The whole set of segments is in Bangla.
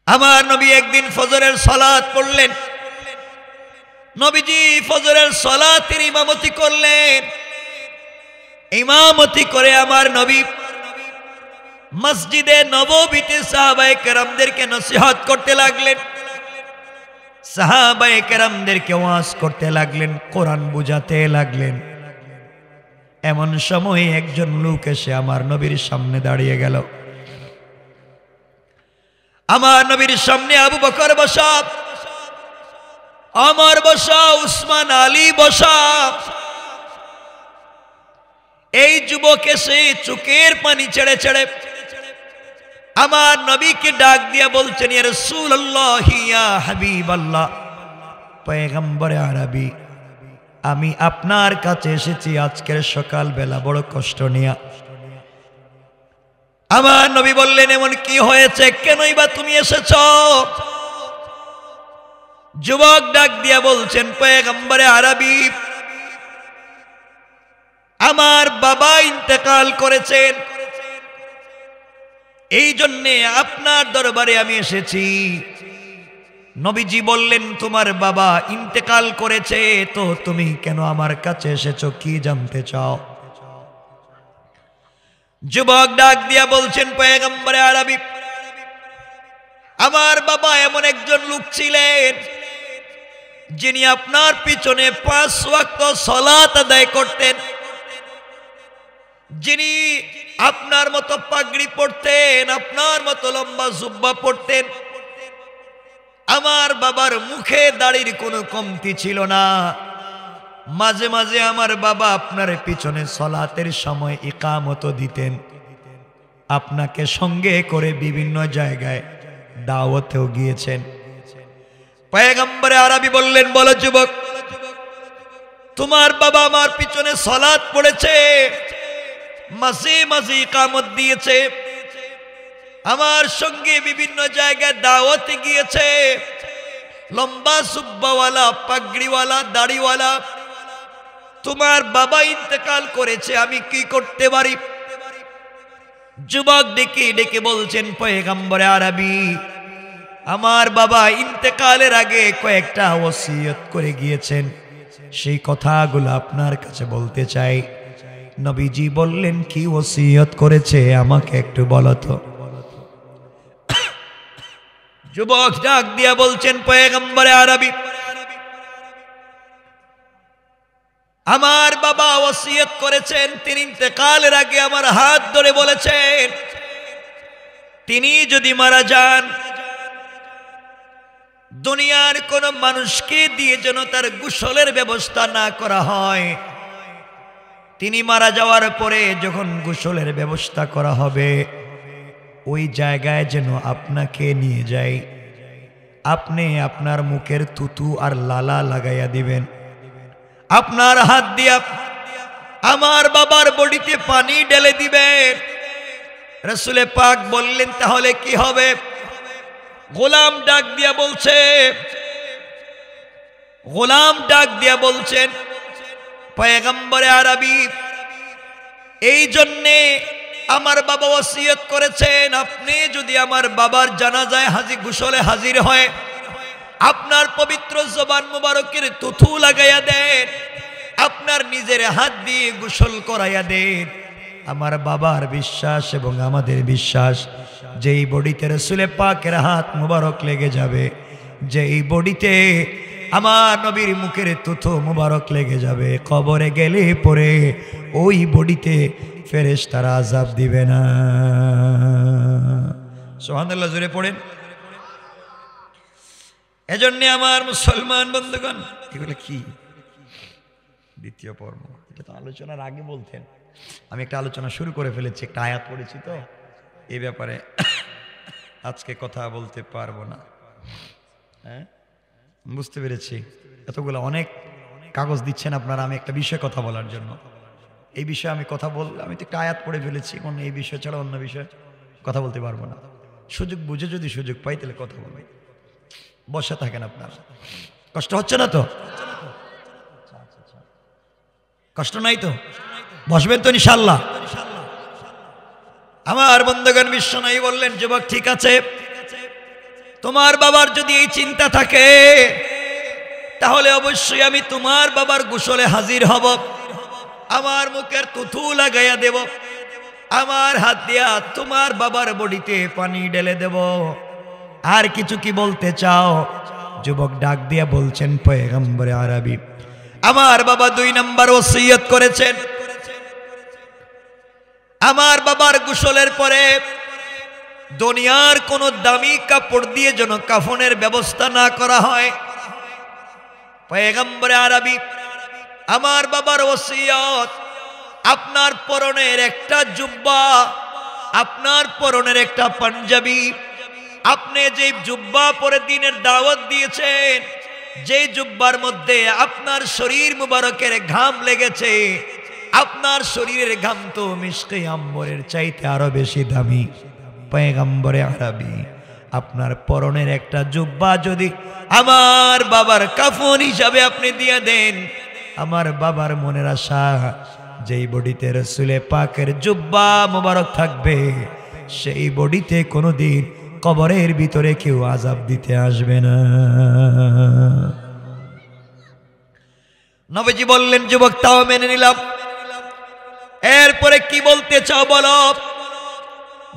আমার নবী একদিন ফজরের সালাত পড়লেন। নবীজি ফজরের সালাতের ইমামতি করলেন। ইমামতি করে আমার নবী মসজিদে নববীতে সাহাবায়ে কেরামদেরকে নসিহত করতে লাগলেন, সাহাবায়ে কেরামদেরকে ওয়াজ করতে লাগলেন, কোরআন বুঝাতে লাগলেন। এমন সময় একজন লোক এসে আমার নবীর সামনে দাঁড়িয়ে গেল। আমার নবীর সামনে আবু বকর বসা, ওমর বসা, উসমান আলী বসা। এই যুবক এসে চোখের পানি ছেড়ে ছেড়ে আমার নবীকে ডাক দিয়া বলছেন, ইয়া রাসূলুল্লাহ, ইয়া হাবিবাল্লাহ, পয়গম্বরে আরবি, আমি আপনার কাছে এসেছি আজকের সকালবেলা বড় কষ্ট নিয়া। আমার নবী বললেন, এমন কি হয়েছে, কেনই বা তুমি এসেছ? যুবক ডাক দিয়া বলছেন, পয়গম্বরে আরবি, আমার বাবা ইন্তেকাল করেছেন, এই জন্যে আপনার দরবারে আমি এসেছি। নবীজি বললেন, তোমার বাবা ইন্তেকাল করেছে, তো তুমি কেন আমার কাছে এসেছো, কি জানতে চাও? যুবক ডাক দিয়া বলছেন, পয়গম্বরে আরবি, আমার বাবা এমন একজন লোক ছিলেন যিনি আপনার পিছনে 5 ওয়াক্ত সালাত আদায় করতেন, যিনি আপনার মতো পাগড়ি পরতেন, আপনার মতো লম্বা জুব্বা পরতেন। আমার বাবার মুখে দাড়ির কোনো কমতি ছিল না। মাঝে মাঝে আমার বাবা আপনার পিছনে সালাতের সময় ইকামত দিতেন, আপনাকে সঙ্গে করে বিভিন্ন জায়গায় দাওয়াতেও গিয়েছেন। পয়গম্বরে আরবি বললেন, বলো যুবক, তোমার বাবা আমার পিছনে সালাত পড়েছে, মাঝে মাঝে ইকামত দিয়েছে, আমার সঙ্গে বিভিন্ন জায়গায় দাওয়াতে গিয়েছে, লম্বা সুব্বাওয়ালা, পাগড়িওয়ালা, দাড়িওয়ালা। তোমার বাবা ইন্তেকাল করেছে, আমি কি করতে পারি? যুবক ডেকে ডেকে বলছেন, পয়গম্বরে আরবি, আমার বাবা ইন্তেকালের আগে কয়েকটা ওসিয়ত করে গিয়েছেন, সেই কথাগুলো আপনার কাছে বলতে চাই। নবীজি বললেন, কি ওসিয়ত করেছে আমাকে একটু বলো তো। যুবক ডাক দিয়া বলছেন, পয়গম্বরে আরবি, আমার বাবা ওসিয়ত করেছেন, তিনি ইন্তেকালের আগে আমার হাত ধরে বলেছেন, তিনি যদি মারা যান, দুনিয়ার কোন মানুষকে দিয়ে যেন তার গোসলের ব্যবস্থা না করা হয়। তিনি মারা যাওয়ার পরে যখন গোসলের ব্যবস্থা করা হবে, ওই জায়গায় যেন আপনাকে নিয়ে যাই, আপনি আপনার মুখের থুতু আর লালা লাগাইয়া দিবেন, আপনার হাত দিয়া আমার বাবার বডিতে পানি ঢেলে দিবেন। রাসূল পাক বললেন, তাহলে কি হবে? গোলাম ডাক দিয়া বলছে, গোলাম ডাক দিয়া বলছেন, পয়গম্বরে আরবি, এই জন্যে আমার বাবা ওসিয়ত করেছেন, আপনি যদি আমার বাবার জানাজায় গোসলে হাজির হয়, আপনার পবিত্র জবান মুবারকের থুথু লাগাইয়া দেন, আপনার নিজের হাত দিয়ে গোসল করাইয়া দেন। আমার বাবার বিশ্বাস এবং আমাদের বিশ্বাস, যেই বডিতে রাসূল পাকের হাত মুবারক লেগে যাবে, যেই বডিতে আমার নবীর মুখের থুথু মুবারক লেগে যাবে, কবরে গেলে পরে ওই বডিতে ফেরেশতারা আযাব দিবে না। সুবহানাল্লাহ, জোরে পড়েন। এজন্য আমার মুসলমান বন্ধুগণ, এগুলো কি দ্বিতীয় পর্ব, এটা তো আলোচনার আগে বলতেন, আমি একটা আলোচনা শুরু করে ফেলেছি, একটা আয়াত পড়েছি, তো এই ব্যাপারে আজকে কথা বলতে পারবো না। হ্যাঁ, বুঝতে পেরেছি। এতগুলো অনেক কাগজ দিচ্ছেন আপনারা, আমি একটা বিষয়ে কথা বলার জন্য, এই বিষয়ে আমি কথা আমি তো একটা আয়াত পড়ে ফেলেছি, এখন এই বিষয় ছাড়া অন্য বিষয়ে কথা বলতে পারবো না। সুযোগ বুঝে যদি সুযোগ পাই তাহলে কথা বলবো। বসে থাকেন আপনারা, কষ্ট হচ্ছে না তো? কষ্ট নাই তো? বসবেন তো ইনশাআল্লাহ? আমার বন্ধুগণ, বিশ্বনবী বললেন, যুবক ঠিক আছে, তোমার বাবার যদি এই চিন্তা থাকে তাহলে অবশ্যই আমি তোমার বাবার গোসলে হাজির হব, আমার মুখের থুথু লাগাইয়া দেব, আমার হাত দিয়া তোমার বাবার বডিতে পানি ঢেলে দেব। আর কিছু কি বলতে চাও? যুবক ডাক দিয়া বলছেন, পয়গম্বরে আরবি আমার বাবা 2 নম্বর ওসিয়ত করেছেন, আমার বাবার গোসলের পরে দুনিয়ার কোন দামি কাপড় দিয়ে যেন কাফনের ব্যবস্থা না করা হয়। পয়গম্বরে আরবি আমার বাবার ওসিয়ত, আপনার পরনের একটা জুব্বা, আপনার পরনের একটা পাঞ্জাবি, আপনি যে জুব্বা পরে দিনের দাওয়াত দিয়েছেন, যে জুব্বার মধ্যে আপনার শরীর মুবারকের ঘাম লেগেছে, আপনার শরীরের ঘাম তো মিশকে আম্বরের চাইতে আরো বেশি দামি। পয়গম্বরে আরবি আপনার পরনের একটা জুব্বা যদি আমার বাবার কাফন হিসাবে আপনি দিয়ে দেন, আমার বাবার মনের আশা যেই বডিতে রসুলে পাকের জুব্বা মোবারক থাকবে, সেই বডিতে কোনোদিন কবরের ভিতরে কেউ আযাব দিতে আসবে না। নবীজি বললেন, যুবক তাও মেনে নিলাম, এরপরে কি বলতে চাও বলো?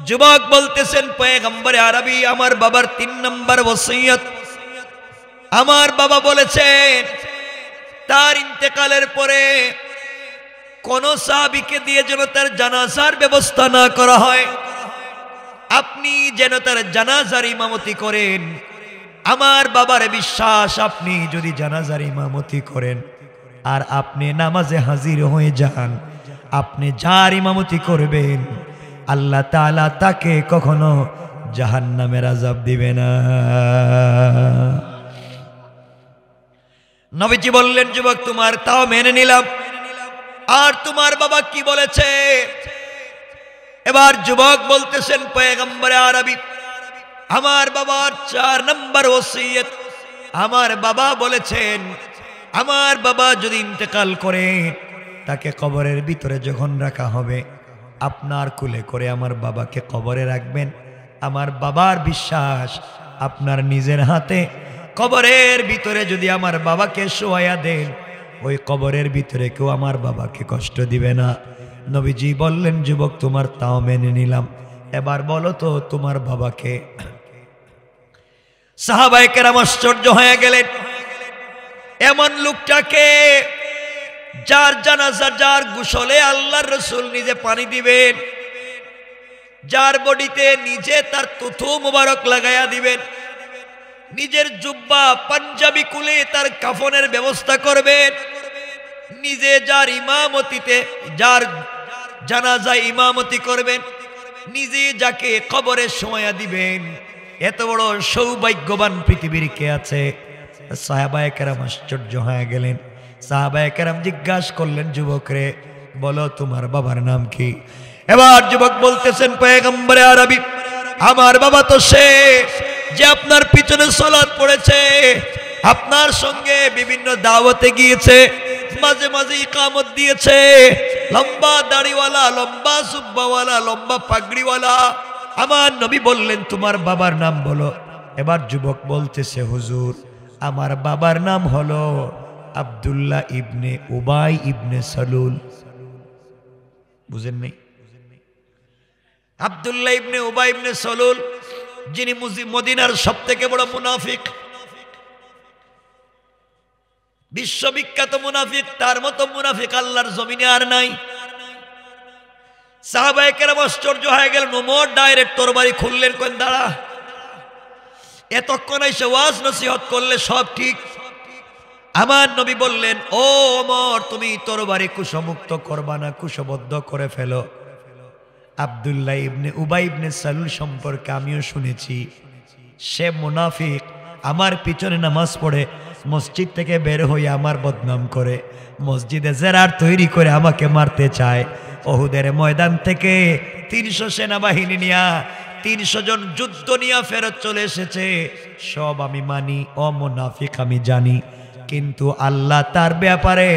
যুবক বলতেছেন, পয়গম্বরে আরবি আমার বাবার 3 নম্বর ওসিয়ত, আমার বাবা বলেছেন তার ইন্তেকালের পরে কোন সাহাবীকে দিয়ে যেন তার জানাজার ব্যবস্থা না করা হয়, আপনি যেন তার জানাজার ইমামতি করেন। আমার বাবার বিশ্বাস, আপনি যদি জানাজার ইমামতি করেন আর আপনি নামাজে হাজির হয়ে যান, আপনি যার ইমামতি করবেন আল্লাহ তাআলা তাকে কখনো জাহান্নামের আযাব দিবে না। নবীজি বললেন, যুবক তোমার তাও মেনে নিলাম, আর তোমার বাবা কি বলেছে? এবার যুবক বলতেছেন, পয়গম্বরে আরবি আমার বাবার 4 নম্বর ওসিয়ত, আমার বাবা বলেছেন আমার বাবা যদি ইন্তেকাল করে তাকে কবরের ভিতরে যখন রাখা হবে, আপনার কোলে করে আমার বাবাকে কবরে রাখবেন। আমার বাবার বিশ্বাস, আপনার নিজের হাতে কবরের ভিতরে যদি আমার বাবাকে শোয়াইয়া দেন, ওই কবরের ভিতরে কেউ আমার বাবাকে কষ্ট দিবে না। নবীজি বললেন, যুবক তোমার তাও মেনে নিলাম, এবার বলো তো তোমার বাবাকে। সাহাবায়ে কেরাম আশ্চর্য হয়ে গেলেন, এমন লোকটাকে যার জানাজা, যার গোসলে আল্লাহর রাসূল নিজে পানি দিবেন, যার বডিতে নিজে তার থুথু মুবারক লাগাইয়া দিবেন, নিজের জুব্বা পাঞ্জাবি খুলে তার কাফনের ব্যবস্থা করবেন, নিজে যার ইমামতিতে, যার জানাজায় ইমামতি করবেন, নিজে যাকে কবরে শোয়া দিবেন, এত বড় সৌভাগ্যবান পৃথিবীর কে আছে? সাহাবায়ে কেরাম আশ্চর্য হয়ে গেলেন। সাহাবায়ে কেরাম জিজ্ঞাসা করলেন, যুবক রে বলো তোমার বাবার নাম কি? এবার যুবক বলতেছেন, পয়গম্বরে আরবি আমার বাবা তো সে যে আপনার পিছনে সালাত পড়েছে, আপনার সঙ্গে বিভিন্ন দাওয়াতে গিয়েছে, মাঝে মাঝে ইকামত দিয়েছে, লম্বা দাড়িওয়ালা, লম্বা সুব্বাওয়ালা, লম্বা পাগড়িওয়ালা। আমার নবী বললেন, তোমার বাবার নাম বলো। এবার যুবক বলতেছে, হুজুর আমার বাবার নাম হলো আব্দুল্লাহ ইবনে উবাই ইবনে সালুল। বুঝেন নাই? আব্দুল্লাহ ইবনে উবাই ইবনে সালুল, যিনি মদিনার সবথেকে বড় মুনাফিক, বিশ্ববিখ্যাত মুনাফিক, তার মতো মুনাফিক আল্লাহর জমিনে আর নাই। সাহাবায়ে কেরাম আশ্চর্য হয়ে গেলেন, ওমর ডাইরেক্ট তরবারি খুললেন, কোন দাঁড়া, এতক্ষণ এসে ওয়াজ নসিহত করলে সব ঠিক। আমার নবী বললেন, ও ওমর তুমি তরবারি কুশমুক্ত করবা না, কুশবদ্ধ করে ফেলো। আব্দুল্লাহ ইবনে উবাই ইবনে সালুল সম্পর্কে আমিও শুনেছি, সে মুনাফিক, আমার পিছনে নামাজ পড়ে মসজিদ থেকে বের হয়ে আমার বদনাম করে, মসজিদে জেরার তৈরি করে আমাকে মারতে চায়। ওহুদের ময়দান থেকে 300 সেনাবাহিনী নিয়া 300 জন যুদ্ধ নিয়ে ফেরত চলে এসেছে, সব আমি মানি, ও মুনাফিক আমি জানি, কিন্তু আল্লাহ তার ব্যাপারে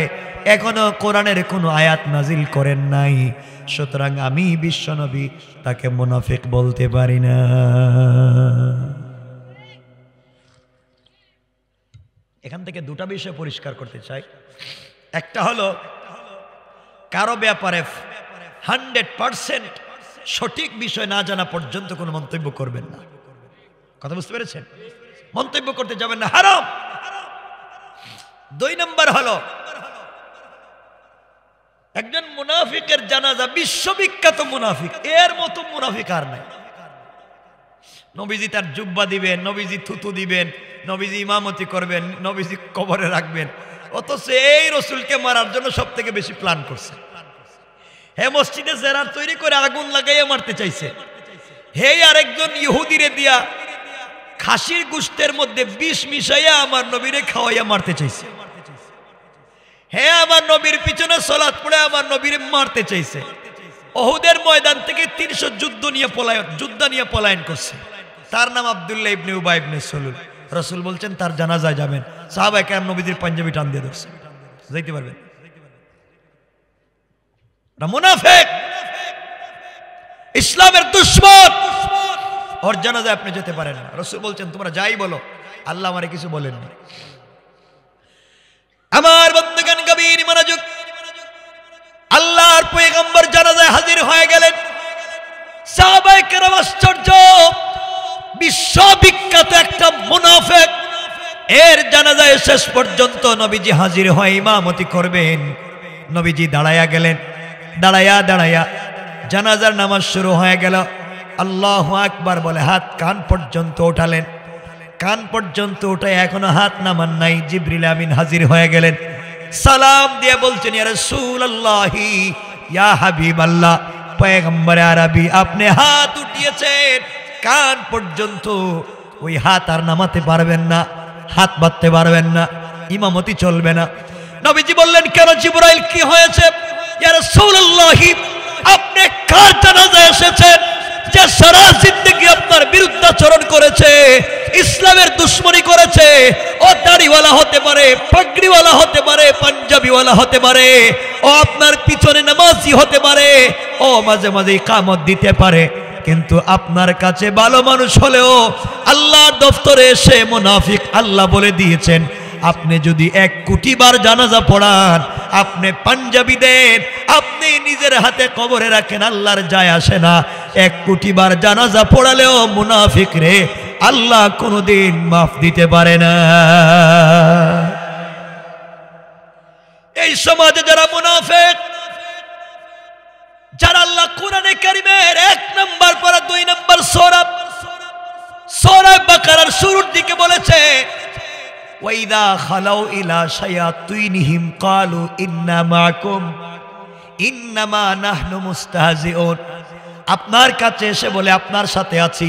এখনো কোরআনের কোনো আয়াত নাজিল করেন নাই, সুতরাং আমি বিশ্বনবী তাকে মুনাফিক বলতে পারি না। এখান থেকে দুটা বিষয় পরিষ্কার করতে চাই। একটা হলো কারো ব্যাপারে 100% সঠিক বিষয় না জানা পর্যন্ত কোনো মন্তব্য করবেন না। কথা বুঝতে পেরেছেন? মন্তব্য করতে যাবেন না, হারাম। 2 নম্বর হলো একজন মুনাফিকের জানাজা, বিশ্ববিখ্যাত মুনাফিক, এর মতো মুনাফিক আর নাই। নবীজি তার জুব্বা দিবেন, নবীজি থুতু দিবেন, নবীজি ইমামতি করবেন, নবীজি কবরে রাখবেন, অথচ এই রসুলকে মারার জন্য সব থেকে বেশি প্ল্যান করছে। হে মসজিদে জেরার তৈরি করে আগুন লাগাইয়া মারতে চাইছে। হে আরেকজন ইহুদিরে দিয়া খাসির গোশতের মধ্যে বিষ মিশাইয়া আমার নবীরে খাওয়াইয়া মারতে চাইছে। হে আমার নবীর পিছনে সালাত পড়ে আমার নবীরে মারতে চাইছে। ওহুদের ময়দান থেকে 300 যুদ্ধ নিয়ে পলায়ন করছে। তার নাম আব্দুল্লাহ ইবনে উবাই ইবনে সালুল। রাসূল বলছেন তার জানাজায় যাবেন। সাহাবায়ে কেরাম নবীদের পাঞ্জাবি টান দিয়ে ধরছে, যাইতে পারবেন না। মুনাফিক, ইসলামের দুশমন, ওর জানাজায় আপনি যেতে পারেন না। রাসূল বলছেন তোমরা যাই বলো, আল্লাহ আমারে কিছু বলেননি। আমার বন্ধুগণ, গভীর মনোযোগ। আল্লাহর পয়গম্বর জানাজায় হাজির হয়ে গেলেন। সাহাবায়ে কেরাম আশ্চর্য, বিশ্ববিখ্যাত একটা মুনাফিক, এর জানাজায় শেষ পর্যন্ত নবীজি হাজির হয়ে ইমামতি করবেন। নবীজি দাঁড়ায়া গেলেন। দাঁড়ায়া জানাজার নামাজ শুরু হয়ে গেল। আল্লাহু আকবার বলে হাত কান পর্যন্ত উঠালেন। কান পর্যন্ত উঠে এখনো হাত নামান নাই। জিবরিল আমিন হাজির হয়ে গেলেন। সালাম দিয়ে বলছেন ইয়া রাসূলুল্লাহি ইয়া হাবিবাল্লাহ, পয়গম্বর আরবি, আপনি হাত উঠিয়েছেন কান পর্যন্ত, ওই হাত আর নামাতে পারবেন না, হাত বাঁধতে পারবেন না, ইমামতি চলবে না। নবীজি বললেন কেন জিবরাইল, কি হয়েছে? ইয়া রাসূলুল্লাহি, আপনি কার জানাজায় এসেছেন যে সারা জিন্দেগি আপনার বিরুদ্ধাচরণ করেছে, ইসলামের দুশমনি করেছে? ও দাড়িওয়ালা হতে পারে, পাগড়িওয়ালা হতে পারে, পাঞ্জাবিওয়ালা হতে পারে, ও আপনার পিছনে নামাজি হতে পারে, ও মাঝে মাঝে ইকামত দিতে পারে, কিন্তু আপনার কাছে ভালো মানুষ হলেও আল্লাহর দফতরে এসে মুনাফিক। আল্লাহ বলে দিয়েছেন আপনি যদি 1 কোটি বার জানাজা পড়ান, আপনি পাঞ্জাবি দেন, আপনি নিজের হাতে কবরে রাখেন, আল্লাহর যায় আসে না। 1 কোটি বার জানাজা পড়ালেও মুনাফিক রে আল্লাহ কোনদিন মাফ দিতে পারে না। এই সমাজে যারা মুনাফিক, যারা আল্লাহ কোরআনে কারীমের 1 নম্বর পড়া 2 নম্বর সূরা বাকারার শুরুর দিকে বলেছে ওয়াইদা খালাউ ইলা শায়াতিনহিম ক্বালু ইন্না মাআকুম ইন্নামা নাহনু মুস্তাহজিউন। আপনার কাছে এসে বলে আপনার সাথে আছি,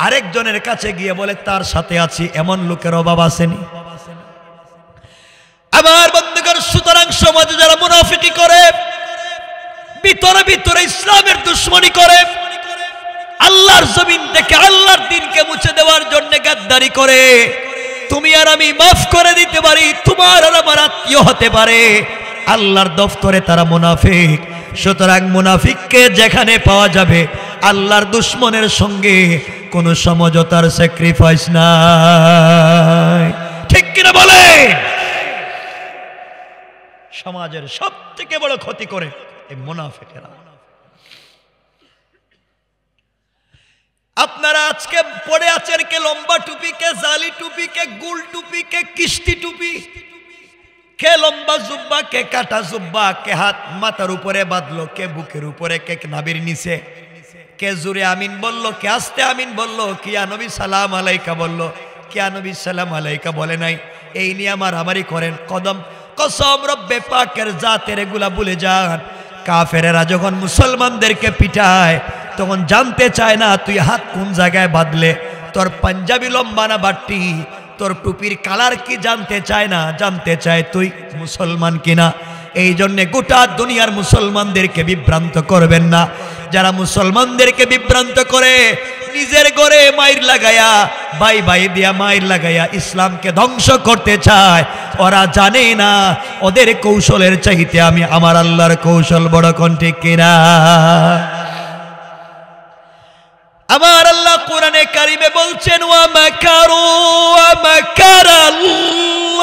আরেকজনের কাছে গিয়ে বলে তার সাথে আছি, এমন লোকের অভাব আসেনি? আমার বন্ধুগণ, সুতরাং সমাজে যারা মুনাফিকি করে, ভিতরে ভিতরে ইসলামের দুশমনি করে, আল্লাহর জমিন থেকে আল্লাহর দ্বীনকে মুছে দেওয়ার জন্য গাদ্দারি করে, তুমি আর আমি মাফ করে দিতে পারি, তোমার আর আমার আত্মীয় হতে পারে, আল্লাহর দফতরে তারা মুনাফিক। সুতরাং মুনাফিককে যেখানে পাওয়া যাবে আল্লাহর দুশমনের সঙ্গে কোনো সমঝোতার স্যাক্রিফাইস নাই। ঠিক কিনা বলে? সমাজের সব থেকে বড় ক্ষতি করে এই মুনাফিকেরা। আপনারা আজকে পড়ে আছেন কে লম্বা টুপি, কে জালি টুপি, কে গুল টুপি, কে কিস্তি টুপি, কে লম্বা জুব্বা, কে কাটা জুব্বা, কে হাত মাথার উপরে বাঁধলো, কে বুকের উপরে, কে নাভির নিচে, কে জোরে আমিন বলল, কে আস্তে আমিন বলল, কিয়া নবী সালাম আলাইকা বলল, কিয়া নবী সালাম আলাইকা বলে নাই। এই নিয়ে আমারই করেন। কসম রব্বে পাকের জাতের এগুলা ভুলে যান। কাফেরেরা যখন মুসলমানদেরকে পিটায় তখন জানতে চায় না তুই হাত কোন জায়গায় বাঁধলে, তোর পাঞ্জাবি লম্বা না বাট্টি, তোর টুপির কালার কি জানতে চায় না, জানতে চায় তুই মুসলমান কিনা। এই জন্য গোটা দুনিয়ার মুসলমানদেরকে বিভ্রান্ত করবেন না। যারা মুসলমানদেরকে বিভ্রান্ত করে নিজের ঘরে মাইর লাগায়া, ভাই ভাই দিয়া মাইর লাগায়া ইসলামকে ধ্বংস করতে চায়, ওরা জানে না ওদের কৌশলের চাইতে আমি আমার আল্লাহর কৌশল বড়। কোন ঠিক কিনা? আমার আল্লাহ কোরআনে কারিমে বলছেন ওয়া মাকারু ওয়া মাকারাল্লাহ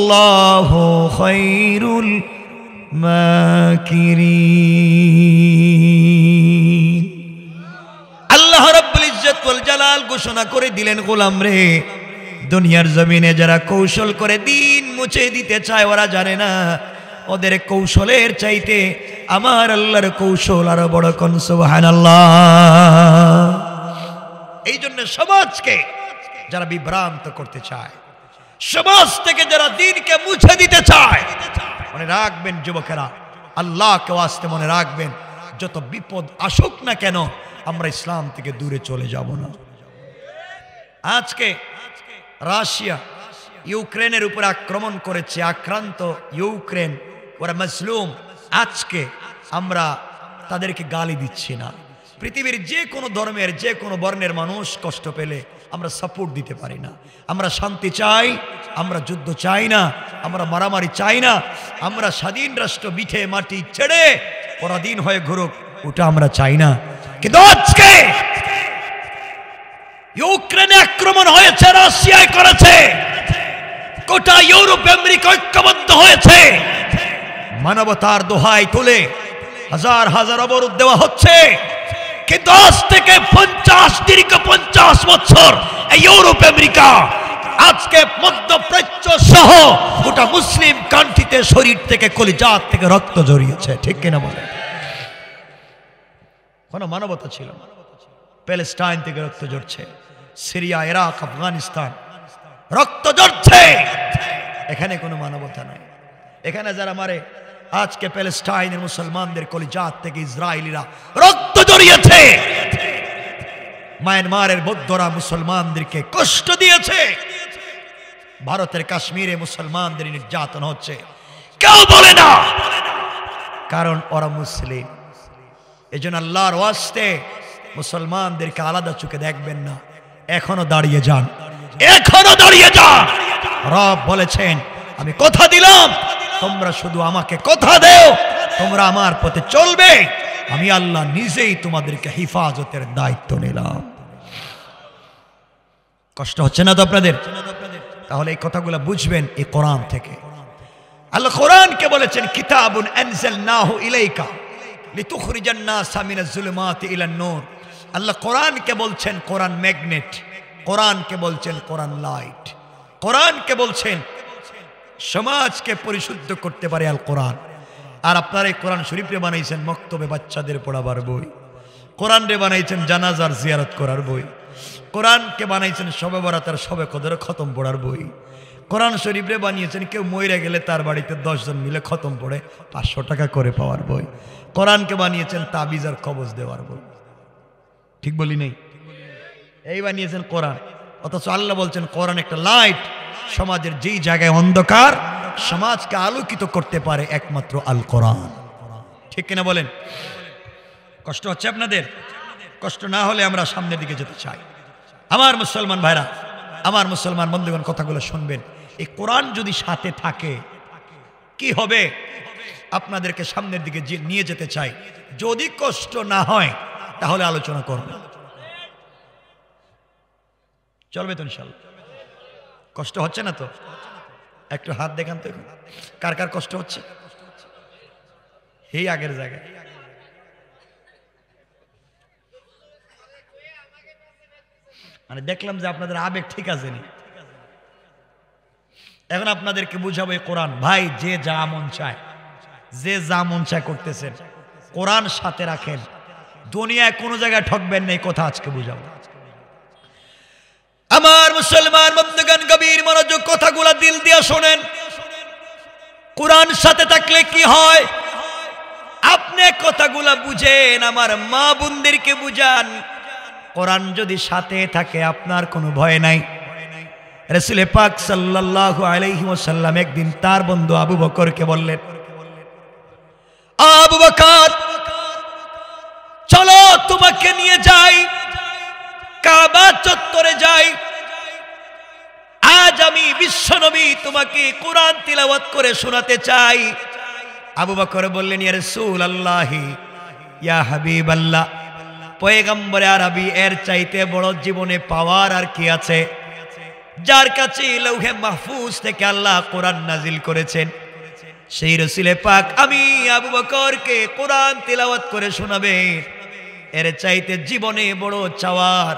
ওয়াল্লাহু খায়রুল মাকিরিন। আল্লাহ রাব্বুল ইজ্জত ওয়াল জালাল ঘোষণা করে দিলেন, গোলাম রে, দুনিয়ার জমিনে যারা কৌশল করে দিন মুছে দিতে চায় ওরা জানে না ওদের কৌশলের চাইতে আমার আল্লাহর কৌশল আরো বড়। কোন সুবহানাল্লাহ। এই জন্য সমাজকে যারা বিভ্রান্ত করতে চায়, সমাজ থেকে যারা দিনকে মুছে দিতে চায়, মনে রাখবেন যুবকেরা, আল্লাহকে ওয়াস্তে মনে রাখবেন, যত বিপদ আসুক না কেন আমরা ইসলাম থেকে দূরে চলে যাব না। আজকে রাশিয়া ইউক্রেনের উপর আক্রমণ করেছে, আক্রান্ত ইউক্রেন, ওরা মজলুম। আজকে আমরা তাদেরকে গালি দিচ্ছি না। পৃথিবীর যে কোনো ধর্মের যে কোনো বর্ণের মানুষ কষ্ট পেলে আমরা সাপোর্ট দিতে পারি না। আমরা শান্তি চাই, আমরা যুদ্ধ চাই না, আমরা মারামারি চাই না, আমরা স্বাধীন রাষ্ট্র মিঠে মাটি ছেড়ে পরাধীন হয়ে ঘুরুক, ওটা আমরা চাই না। কিন্তু আজকে ইউক্রেনে আক্রমণ হয়েছে, রাশিয়ায় করেছে, গোটা ইউরোপ আমেরিকা ঐক্যবদ্ধ হয়েছে, মানবতার দোহাই তুলে হাজার হাজার অবরোধ দেওয়া হচ্ছে। কিন্তু আজ থেকে দীর্ঘ 50 বছর এই ইউরোপ আমেরিকা আজকে মধ্যপ্রাচ্য সহ গোটা মুসলিম কান্ট্রিতে শরীর থেকে কলিজাত থেকে রক্ত জড়িয়েছে, ঠিক কিনা বলে? কোনো মানবতা ছিল না। প্যালেস্টাইন থেকে রক্ত ঝরছে, সিরিয়া, ইরাক, আফগানিস্তান রক্ত ঝরছে, এখানে কোনো মানবতা নাই। এখানে যারা মারে, আজকে প্যালেস্টাইনের মুসলমানদের কলিজাত থেকে ইসরায়েলিরা রক্ত জড়িয়েছে। মায়ানমারের বৌদ্ধরা মুসলমানদেরকে কষ্ট দিয়েছে। ভারতের কাশ্মীরে মুসলমানদের নির্যাতন হচ্ছে, কেউ বলে না, কারণ ওরা মুসলিম। এজন্য আল্লাহর ওয়াস্তে মুসলমানদেরকে আলাদা চোখে দেখবেন না। এখনো দাঁড়িয়ে যান, এখনো দাঁড়িয়ে যান। রব বলেছেন, আমি কথা দিলাম, তোমরা শুধু আমাকে কথা দেও, তোমরা আমার পথে চলবে, আমি আল্লাহ নিজেই তোমাদেরকে হিফাজতের দায়িত্ব নিলাম। কষ্ট হচ্ছে না তো আপনাদের? তাহলে এই কথাগুলো বুঝবেন এই কোরআন থেকে। আল্লাহ কোরআনকে বলেছেন কিতাবুন আনজালনাহু ইলাইকা লিতুখরিজান নাসা মিনাজ যুলুমাতি ইলান নূর। আল্লাহ কোরআনকে বলছেন কোরআন ম্যাগনেট, কোরআনকে বলছেন কোরআন লাইট, কোরআনকে বলছেন সমাজকে পরিশুদ্ধ করতে পারে আল কোরআন। আর আপনারা এই কোরআন শরীফে বানাইছেন মক্তবে বাচ্চাদের পড়াবার বই, কোরআন রে বানাইছেন জানাজার জিয়ারত করার বই, কোরআনকে বানাইছেন শবে বরাতের শবে কদর খতম পড়ার বই, কোরআন শরীফ রে বানিয়েছেন কেউ মইরা গেলে তার বাড়িতে 10 জন মিলে খতম পড়ে 500 টাকা করে পাওয়ার বই, কোরআনকে বানিয়েছেন তাবিজ আর কবজ দেওয়ার বই। ঠিক বলি নেই? এই বানিয়েছেন কোরআন। অথচ আল্লাহ বলছেন কোরআন একটা লাইট, সমাজের যেই জায়গায় অন্ধকার সমাজকে আলোকিত করতে পারে একমাত্র আল কোরআন। ঠিক কিনা বলেন? কষ্ট হচ্ছে আপনাদের? কষ্ট না হলে আমরা সামনের দিকে যেতে চাই। আমার মুসলমান ভাইরা, আমার মুসলমান বন্ধুগণ, কথাগুলো শুনবেন। এই কোরআন যদি সাথে থাকে কি হবে? আপনাদেরকে সামনের দিকে নিয়ে যেতে চাই। যদি কষ্ট না হয় তাহলে আলোচনা করব, চলবে তো ইনশাআল্লাহ? কষ্ট হচ্ছে না তো? একটু হাত দেখান তো, কার কার কষ্ট হচ্ছে? এই আগের জায়গায় মানে দেখলাম যে আপনাদের আবেগ ঠিক আছে নি। এখন আপনাদেরকে বুঝাবো এই কোরআন। ভাই, যে যা মন চায়, যে যা মন চায় করতেছেন, কোরআন সাথে রাখেন, দুনিয়ায় কোনো জায়গায় ঠকবেন না, এই কথা আজকে বুঝাবো। আমার মুসলমান বন্ধুগণ, গভীর মনোযোগ কথাগুলা দিল দিয়ে শোনেন। কোরআন সাথে থাকলে কি হয় আপনি কথাগুলা বুঝেন, আমার মা বোনদেরকে বুঝান। কোরআন যদি সাথে থাকে আপনার কোনো ভয় নাই। রাসূল পাক সাল্লাল্লাহু আলাইহি ওয়াসাল্লাম একদিন তার বন্ধু আবু বকরকে বললেন, আবু বকর, চলো তোমাকে নিয়ে যাই, কাবা চত্বরে যাই। আজ আমি বিশ্বনবী তোমাকে কোরআন তিলাওয়াত করে শোনাতে চাই। আবু বকর বললেন, ইয়া রাসূলুল্লাহ, ইয়া হাবিবাল্লাহ, পয়গম্বরে আরবি, এর চাইতে বড় জীবনে পাওয়ার আর কি আছে? যার কাছে লৌহে মাহফুজ থেকে আল্লাহ কোরআন নাজিল করেছেন, সেই রসুলে পাক আমি আবু বকরকে কোরআন তিলাওয়াত করে শোনাবে, এর চাইতে জীবনে বড় চাওয়ার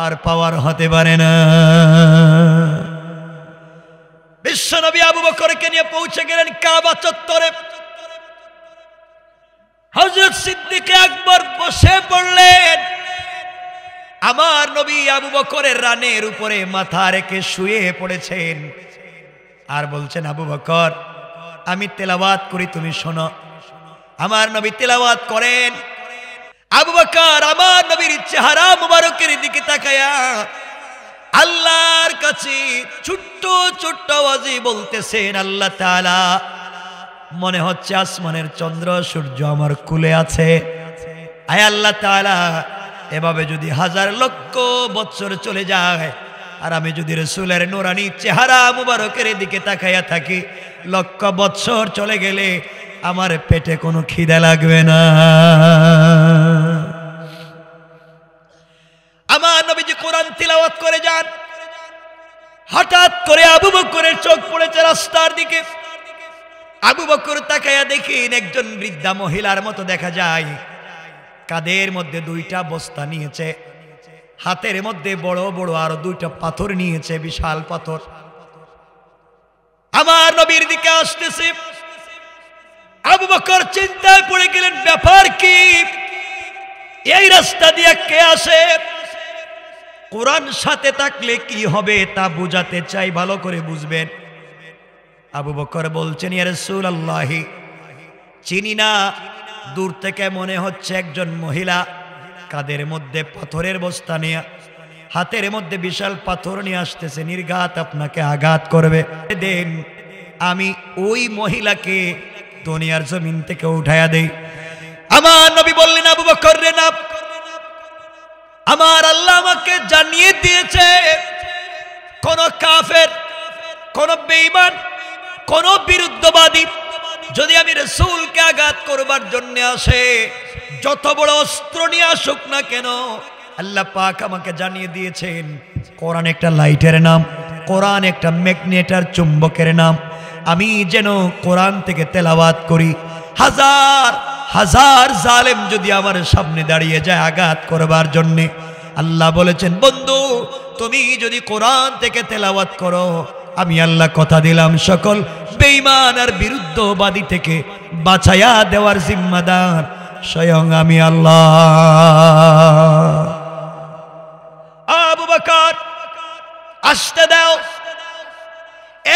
আর পাওয়ার হতে পারে না। বিশ্বনবী আবু বকরকে নিয়ে পৌঁছে গেলেন কাবা চত্বরে। হযরত সিদ্দিক আকবর বসে পড়লেন। আমার নবী আবু বকরের রানের উপরে মাথা রেখে শুয়ে পড়েছেন আর বলছেন, আবু বকর আমি তেলাওয়াত করি, তুমি শোনো। আমার নবী তেলাওয়াত করেন। আবু বকর আমার নবীর চেহারা মুবারকের দিকে তাকায়া আল্লাহর কাছে ছোট্ট ছোট্ট আওয়াজে বলতেছেন, আল্লাহ তাআলা, মনে হচ্ছে আসমানের চন্দ্র সূর্য আমার কুলে আছে। আয় আল্লাহ তাআলা, এভাবে যদি হাজার লক্ষ বছর চলে যায় আর আমি যদি রাসূলের নূরানী চেহারা মুবারকের দিকে তাকায়া থাকি, লক্ষ বছর চলে গেলে আমার পেটে কোনো খিদে লাগবে না। আমার নবীজি কোরআন তিলাওয়াত করে যান। হঠাৎ করে আবু বকরের চোখ পড়েছে রাস্তার দিকে। আবু বকর তাকায়া দেখেন একজন বৃদ্ধা মহিলার মতো দেখা যায়। কাঁধের মধ্যে দুইটা বস্তা নিয়েছে, হাতের মধ্যে বড় বড় আরো দুইটা পাথর নিয়েছে, বিশাল পাথর। আমার নবীর দিকে আসতেছে। আবু বকর চিন্তায় পড়ে গেলেন, ব্যাপার কি? এই রাস্তা দিয়ে কে আসে? কোরআন সাথে থাকলে কি হবে তা বুঝাতে চাই, ভালো করে বুঝবেন। আবু বকর বলছেন, ইয়া রাসূলুল্লাহ, চিনি না, দূর থেকে মনে হচ্ছে একজন মহিলা কাঁধের মধ্যে পাথরের বস্তা নিয়ে, হাতের মধ্যে বিশাল পাথর নিয়ে আসতেছে, নির্ঘাত আপনাকে আঘাত করবে। দেন আমি ওই মহিলাকে দুনিয়ার জমিন থেকে উঠায়া দেই। আমার নবী বললেন, আবু বকর রে না, আমার আল্লাহ আমাকে জানিয়ে দিয়েছে কোন কাফের, কোন বেঈমান, কোন বিরুদ্ধবাদী যদি আমি রাসূলকে আঘাত করবার জন্য আসে, যত বড় অস্ত্র নিয়ে আসুক না কেন, আল্লাহ পাক আমাকে জানিয়ে দিয়েছেন কোরআন একটা লাইটের নাম, কোরআন একটা ম্যাগনেটার চুম্বকের নাম। আমি যেন কোরআন থেকে তেলাওয়াত করি, হাজার হাজার জালেম যদি আমার সামনে দাঁড়িয়ে যায় আঘাত করবার জন্যে, আল্লাহ বলেছেন, বন্ধু তুমি যদি কোরআন থেকে তেলাওয়াত করো, আমি আল্লাহ কথা দিলাম সকল বেঈমান আর বিরুদ্ধবাদী থেকে বাঁচায়া দেওয়ার জিম্মাদার স্বয়ং আমি আল্লাহ। আবু বকর আসতে দাও।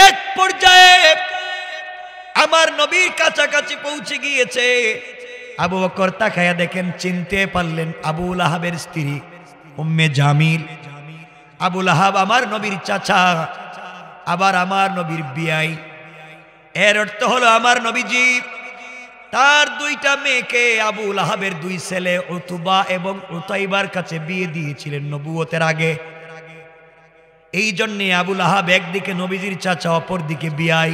এক পর্যায়ে আমার নবীর কাছাকাছি পৌঁছে গিয়েছে। আবু বকর তাকায়া দেখেন, চিনতে পারলেন আবু লাহাবের স্ত্রী উম্মে জামিল। আবু লাহাব আমার নবীর চাচা, আবার আমার নবীর বিয়াই। এর অর্থ হলো আমার নবীজি তার দুইটা মেয়েকে আবু লাহাবের দুই ছেলে উতবা এবং উতাইবার কাছে বিয়ে দিয়েছিলেন নবুয়তের আগে। এই জন্যে আবু লাহাব একদিকে নবীজির চাচা, অপর দিকে বিয়াই।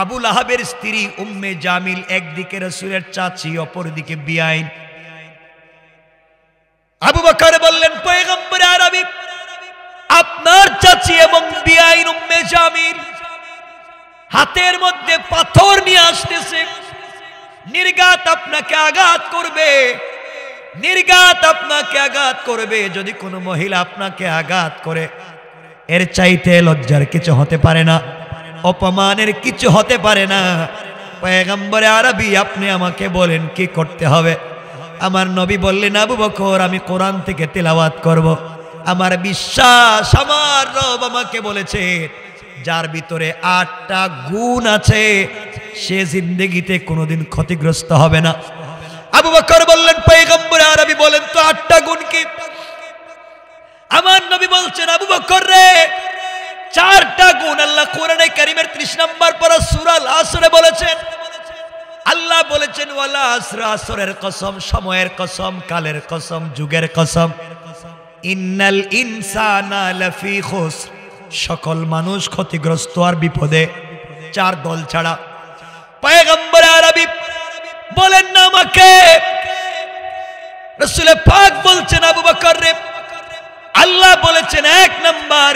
আবু লাহাবের স্ত্রী উম্মে জামিল একদিকে রাসূলের চাচি, অপর দিকে বিয়াই। আবু বকর বললেন, পয়গম্বর আরবি, আপনার চাচি এবং বিয়াইন উম্মে জামিল হাতের মধ্যে পাথর নিয়ে আসতেছে, নির্ঘাত আপনাকে আঘাত করবে, নির্ঘাত আপনাকে আঘাত করবে। যদি কোনো মহিলা আপনাকে আঘাত করে, এর চাইতে লজ্জার কিছু হতে পারে না, অপমানের কিছু হতে পারে না। পয়গম্বর আরবি, আপনি আমাকে বলেন কি করতে হবে? আমার নবী বললেন, আবু বকর আমি কোরআন থেকে তেলাওয়াত করব। আমার বিশ্বাস আমার রব আমাকে বলেছে যার ভিতরে 8টা গুণ আছে সে জিন্দেগিতে কোনোদিন ক্ষতিগ্রস্ত হবে না। আবু বকর বললেন, পয়গম্বর আরবি বলেন তো 8টা গুণ কি? আমার নবী বলছেন, আবু বকর রে, 4টা গুণ আল্লাহ কোরআনে কারীমের 30 নম্বর পারা সূরা আল আসরে বলেছেন। আল্লাহ বলেছেন, ওয়ালা আসর, আসরের কসম, সময়ের কসম, কালের কসম, যুগের কসম, ইন্নাল ইনসানা লাফি খুসর, সকল মানুষ ক্ষতিগ্রস্ত আর বিপদে, 4 দল ছাড়া। পয়গম্বর আরবি বলেন না আমাকে, রাসূল পাক বলছেন, আবু বকর রে, আল্লাহ বলেছেন 1 নাম্বার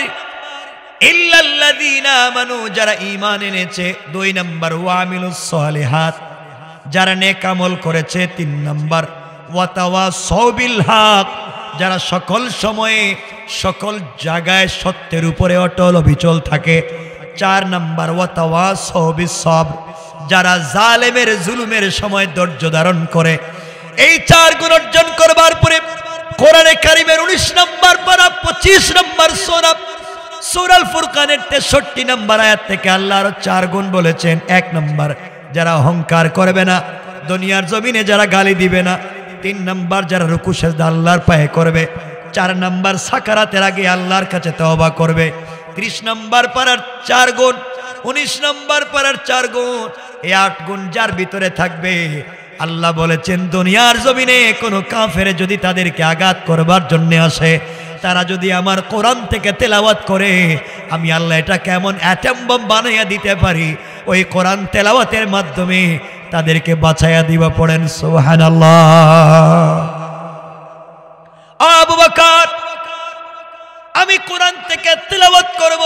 ইল্লাল্লাযীনা আমানু, যারা ঈমান এনেছে। 2 নাম্বার ওয়া আমিলুস সালিহাত, যারা নেক আমল করেছে। 3 নাম্বার ওয়া তাওয়াসাউ বিল হক, যারা সকল সময়ে সকল জায়গায় সত্যের উপরে অটল অবিচল থাকে। 4 নাম্বার ওয়া তাওয়াসাউ বিস সবর, যারা জালেমের জুলুমের সময় ধৈর্য ধারণ করে। এই 4 গুণ অর্জন করবার পরে কোরআনে কারীমের 19 নম্বর পারা 25 নম্বর সূরা আল ফুরকানের 63 নম্বর আয়াত থেকে আল্লাহ আরো 4 গুণ বলেছেন। 1 নম্বর, যারা অহংকার করবে না, দুনিয়ার জমিনে যারা গালি দিবে না। 3 নম্বর, যারা রুকু সিজদা আল্লাহর পায়ে করবে। 4 নম্বর, সাকারাতের আগে আল্লাহর কাছে তওবা করবে। 30 নম্বর পারার 4 গুণ, 19 নম্বর পারার 4 গুণ। এই 8 গুণ যার ভিতরে থাকবে, আল্লাহ বলেছেন দুনিয়ার জমিনে কোনো কাফের যদি তাদেরকে আঘাত করবার জন্য আসে, তারা যদি আমার কোরআন থেকে তেলাওয়াত করে, আমি আল্লাহ এটা কেমন অ্যাটম বম বানাইয়া দিতে পারি। ওই কোরআন তেলাওয়াতের মাধ্যমে তাদেরকে বাঁচাইয়া দিব। পড়েন সুবহানাল্লাহ। আবু বকর, আমি কোরআন থেকে তেলাওয়াত করব,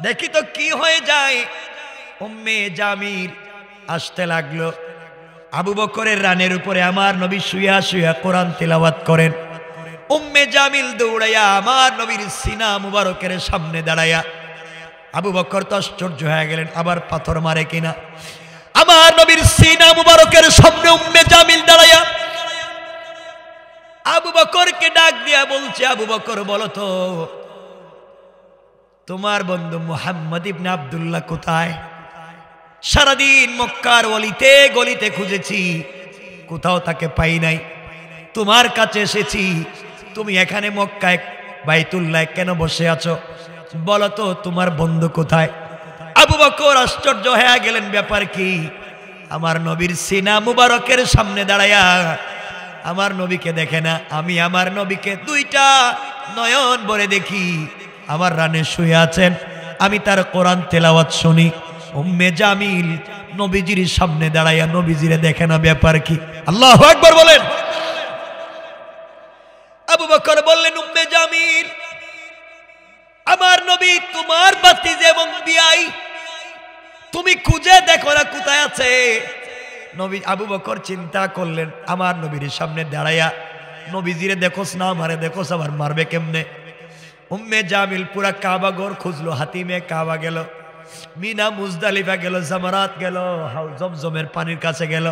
দেখি তো কি হয়ে যায়। উম্মে জামিল আসতে লাগলো। আবু বকরের রানের উপরে আমার নবী শুয়া শুয়া কোরআন তেলাওয়াত করেন। উম্মে জামিল দৌড়াইয়া আমার নবীর সিনা মুবারকের সামনে দাঁড়াইয়া, আবু বকর তো আশ্চর্য হয়ে গেলেন, আবার পাথর মারে কিনা। আমার নবীর সিনা মুবারকের সামনে উম্মে জামিল দাঁড়াইয়া আবু বকরকে ডাক দিয়া বলছে, আবু বকর বলো তো, তোমার বন্ধু মুহাম্মদ ইবনে আব্দুল্লাহ কোথায়? সারাদিন মক্কার অলিতে গলিতে খুঁজেছি, কোথাও তাকে পাই নাই। তোমার কাছে এসেছি, তুমি এখানে মক্কায় বাইতুল্লাহ কেন বসে আছো? বলো তো তোমার বন্ধু কোথায়? আবু বকর আশ্চর্য হয়ে গেলেন, ব্যাপার কি? আমার নবীর সিনা মুবারকের সামনে দাঁড়ায়া আমার নবীকে দেখে না, আমি আমার নবীকে 2টা নয়ন ভরে দেখি। আমার রানে শুয়ে আছেন, আমি তার কোরআন তেলাওয়াত শুনি। উম্মে জামিল নবীজির সামনে দাঁড়াইয়া নবীজিরে দেখে না, ব্যাপার কি? আল্লাহু আকবার বলেন। আবু বকর বললেন, উম্মে জামিল, আমার নবী তোমার ভাতিজা এবং বিয়াই, তুমি খুঁজে দেখো না কোথায় আছে। নবী আবু বকর চিন্তা করলেন, আমার নবীর সামনে দাঁড়াইয়া নবীজিরে দেখোস না, আমারে দেখোস, আবার মারবে কেমনে? উম্মে জামিল পুরা কাবা ঘর খুঁজলো, হাতিমে কাবা গেল, মিনা মুজদালিফা গেল, জামারাত গেল, জমজমের পানির কাছে গেল,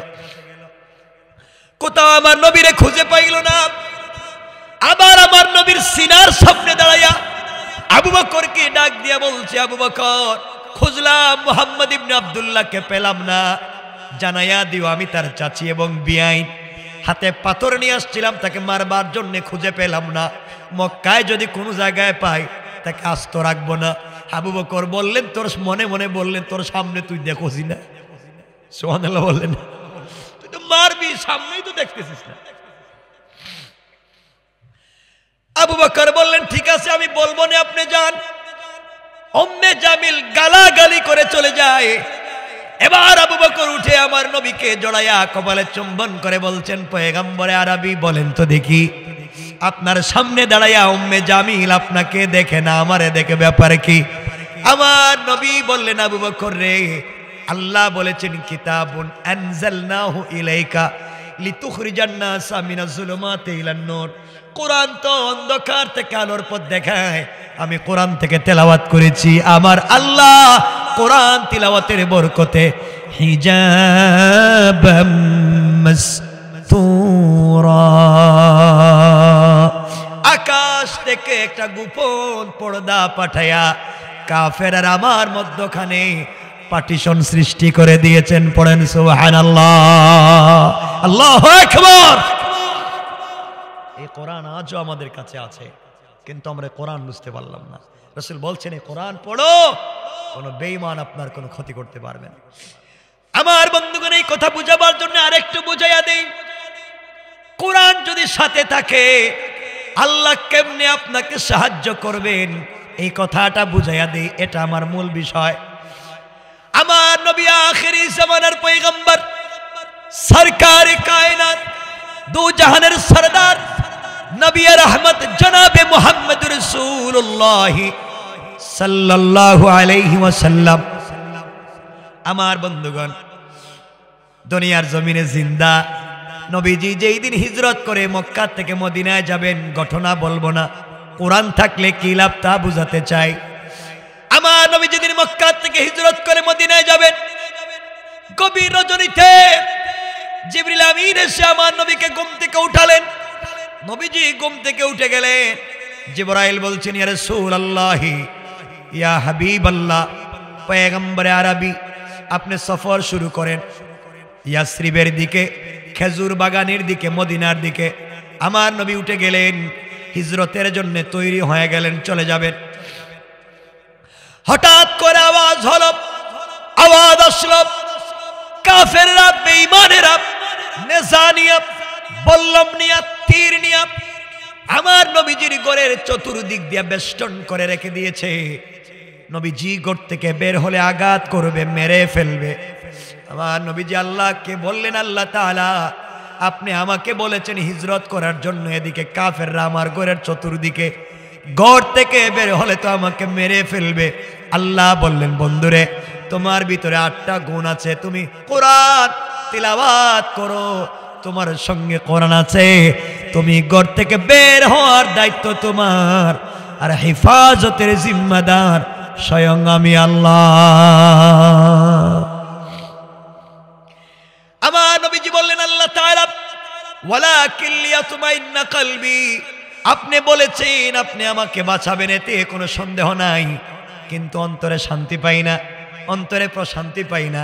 কোথাও আমার নবীরে খুঁজে পাইল না। আবার আমার নবীর সিনার সামনে দাঁড়াইয়া আবু বকরকে ডাক দিয়া বলছে, আবু বকর, খুঁজলাম মুহাম্মদ ইবনে আব্দুল্লাহকে পেলাম না, জানাইয়া দিও আমি তার চাচি এবং বিয়াইন। হাতে পাথর নিয়ে আসছিলাম, তাকে মারবার জন্য খুঁজে পেলাম না। মক্কায় যদি কোনো জায়গায় পাই তাকে আস্ত রাখবো না। আবু বকর বললেন, তোর মনে মনে বললেন, তোর সামনে তুই দেখোস না। সুবহানাল্লাহ বললেন, তুই তো মারবি, সামনেই তো দেখতেছিস না। আবু বকর বললেন, ঠিক আছে আমি বলবো না, আপনি যান। উম্মে জামিল গালাগালি করে চলে যায়। এবার আবু বকর উঠে আমার নবীকে জড়াইয়া কপালে চুম্বন করে বলছেন, পয়গম্বরে আরবি বলেন তো দেখি, আপনার সামনে দাঁড়াইয়া উম্মে জামিল আপনাকে দেখে না, আমারে দেখে, ব্যাপার কি? আমার নবী বললেন, আবু বকর রে, আল্লাহ বলেছেন, কিতাবুন আনজালনাহু ইলাইকা লিতুখরিজান নাসা মিনাজ যুলুমাতি ইলান নূর। কোরআন তো অন্ধকার থেকে আলোর পথ দেখায়। আমি কোরআন থেকে তেলাওয়াত করেছি, আমার আল্লাহ কোরআন তিলাওয়াতের বরকতে হিজাবাম মাসতুরা, আকাশ থেকে একটা গোপন পর্দা পাঠায়া কাফেররা আমার মধ্যখানে পার্টিশন সৃষ্টি করে দিয়েছেন। পড়েন সুবহানাল্লাহ, আল্লাহু আকবার। এই কোরআন আজও আমাদের কাছে আছে, কিন্তু আমরা কোরআন বুঝতে পারলাম না। রাসূল বলছেন, এই কোরআন পড়ো, কোন বেঈমান আপনার কোনো ক্ষতি করতে পারবে না। আমার বন্ধুগণ, এই কথা বুঝাবার জন্য আরেকটু বুঝাইয়া দেই। কোরআন যদি সাথে থাকে, আল্লাহ কেমনে আপনাকে সাহায্য করবেন, এই কথাটা বুঝাইয়া দেই। এটা আমার মূল বিষয়। আমার নবী আখিরি জামানার পয়গম্বর, সরকারে কায়নাত, দু জাহানের সরদার, নবী রহমত জনাবে মুহাম্মদ রাসূলুল্লাহ সাল্লাল্লাহু আলাইহি ওয়াসাল্লাম। আমার বন্ধুগণ, দুনিয়ার জমিনে জিন্দা নবীজি যেই দিন হিজরত করে মক্কা থেকে মদিনায় যাবেন, ঘটনা বলবো না, কোরআন থাকলে কি লাভ তা বুঝাতে চাই। আমার নবী যেদিন মক্কা থেকে হিজরত করে মদিনায় যাবেন, গভীর রজনীতে জিবরিল আমিন এসে আমার নবীকে ঘুম থেকে উঠালেন। নবীজি ঘুম থেকে উঠে গেলেন, জিবরাইল বলছেন, ইয়া রাসূলুল্লাহি, ইয়া হাবিবাল্লাহ, পয়গম্বরে আরবি, আপনি সফর শুরু করেন ইয়াসরিবের দিকে, খেজুর বাগানের দিকে, মদিনার দিকে। আমার নবী উঠে গেলেন, হিজরতের জন্য তৈরি হয়ে গেলেন, চলে যাবেন। হঠাৎ করে আওয়াজ হলো, আওয়াজ আসলো, কাফেররা, বেঈমানেরা নেজা নিয়া, বল্লম নিয়া, তীর নিয়া আমার নবীজির ঘরের চতুর্দিক দিয়ে বেষ্টন করে রেখে দিয়েছে। নবীজি ঘর থেকে বের হলে আঘাত করবে, মেরে ফেলবে। আমার নবীজি আল্লাহকে বললেন, আল্লাহ তাআলা, আপনি আমাকে বলেছেন হিজরত করার জন্য, এদিকে কাফেররা আমার ঘরের চতুর্দিকে, ঘর থেকে বের হলে তো আমাকে মেরে ফেলবে। আল্লাহ বললেন, বন্ধুরে, তোমার ভিতরে 8টা গুণ আছে, তুমি কোরআন তিলাওয়াত করো, তোমার সঙ্গে কোরআন আছে, তুমি ঘর থেকে বের হওয়ার দায়িত্ব তোমার, আর হেফাজতের জিম্মাদার স্বয়ং আমি আল্লাহ। আমার নবীজি বললেন, আল্লাহ তাআলা, ওয়ালাকিন লিয়াতমাইন্না কলবি, আপনি বলেছেন আপনি আমাকে বাঁচাবেন, এতে কোনো সন্দেহ নাই, কিন্তু অন্তরে শান্তি পাই না, অন্তরে প্রশান্তি পাই না।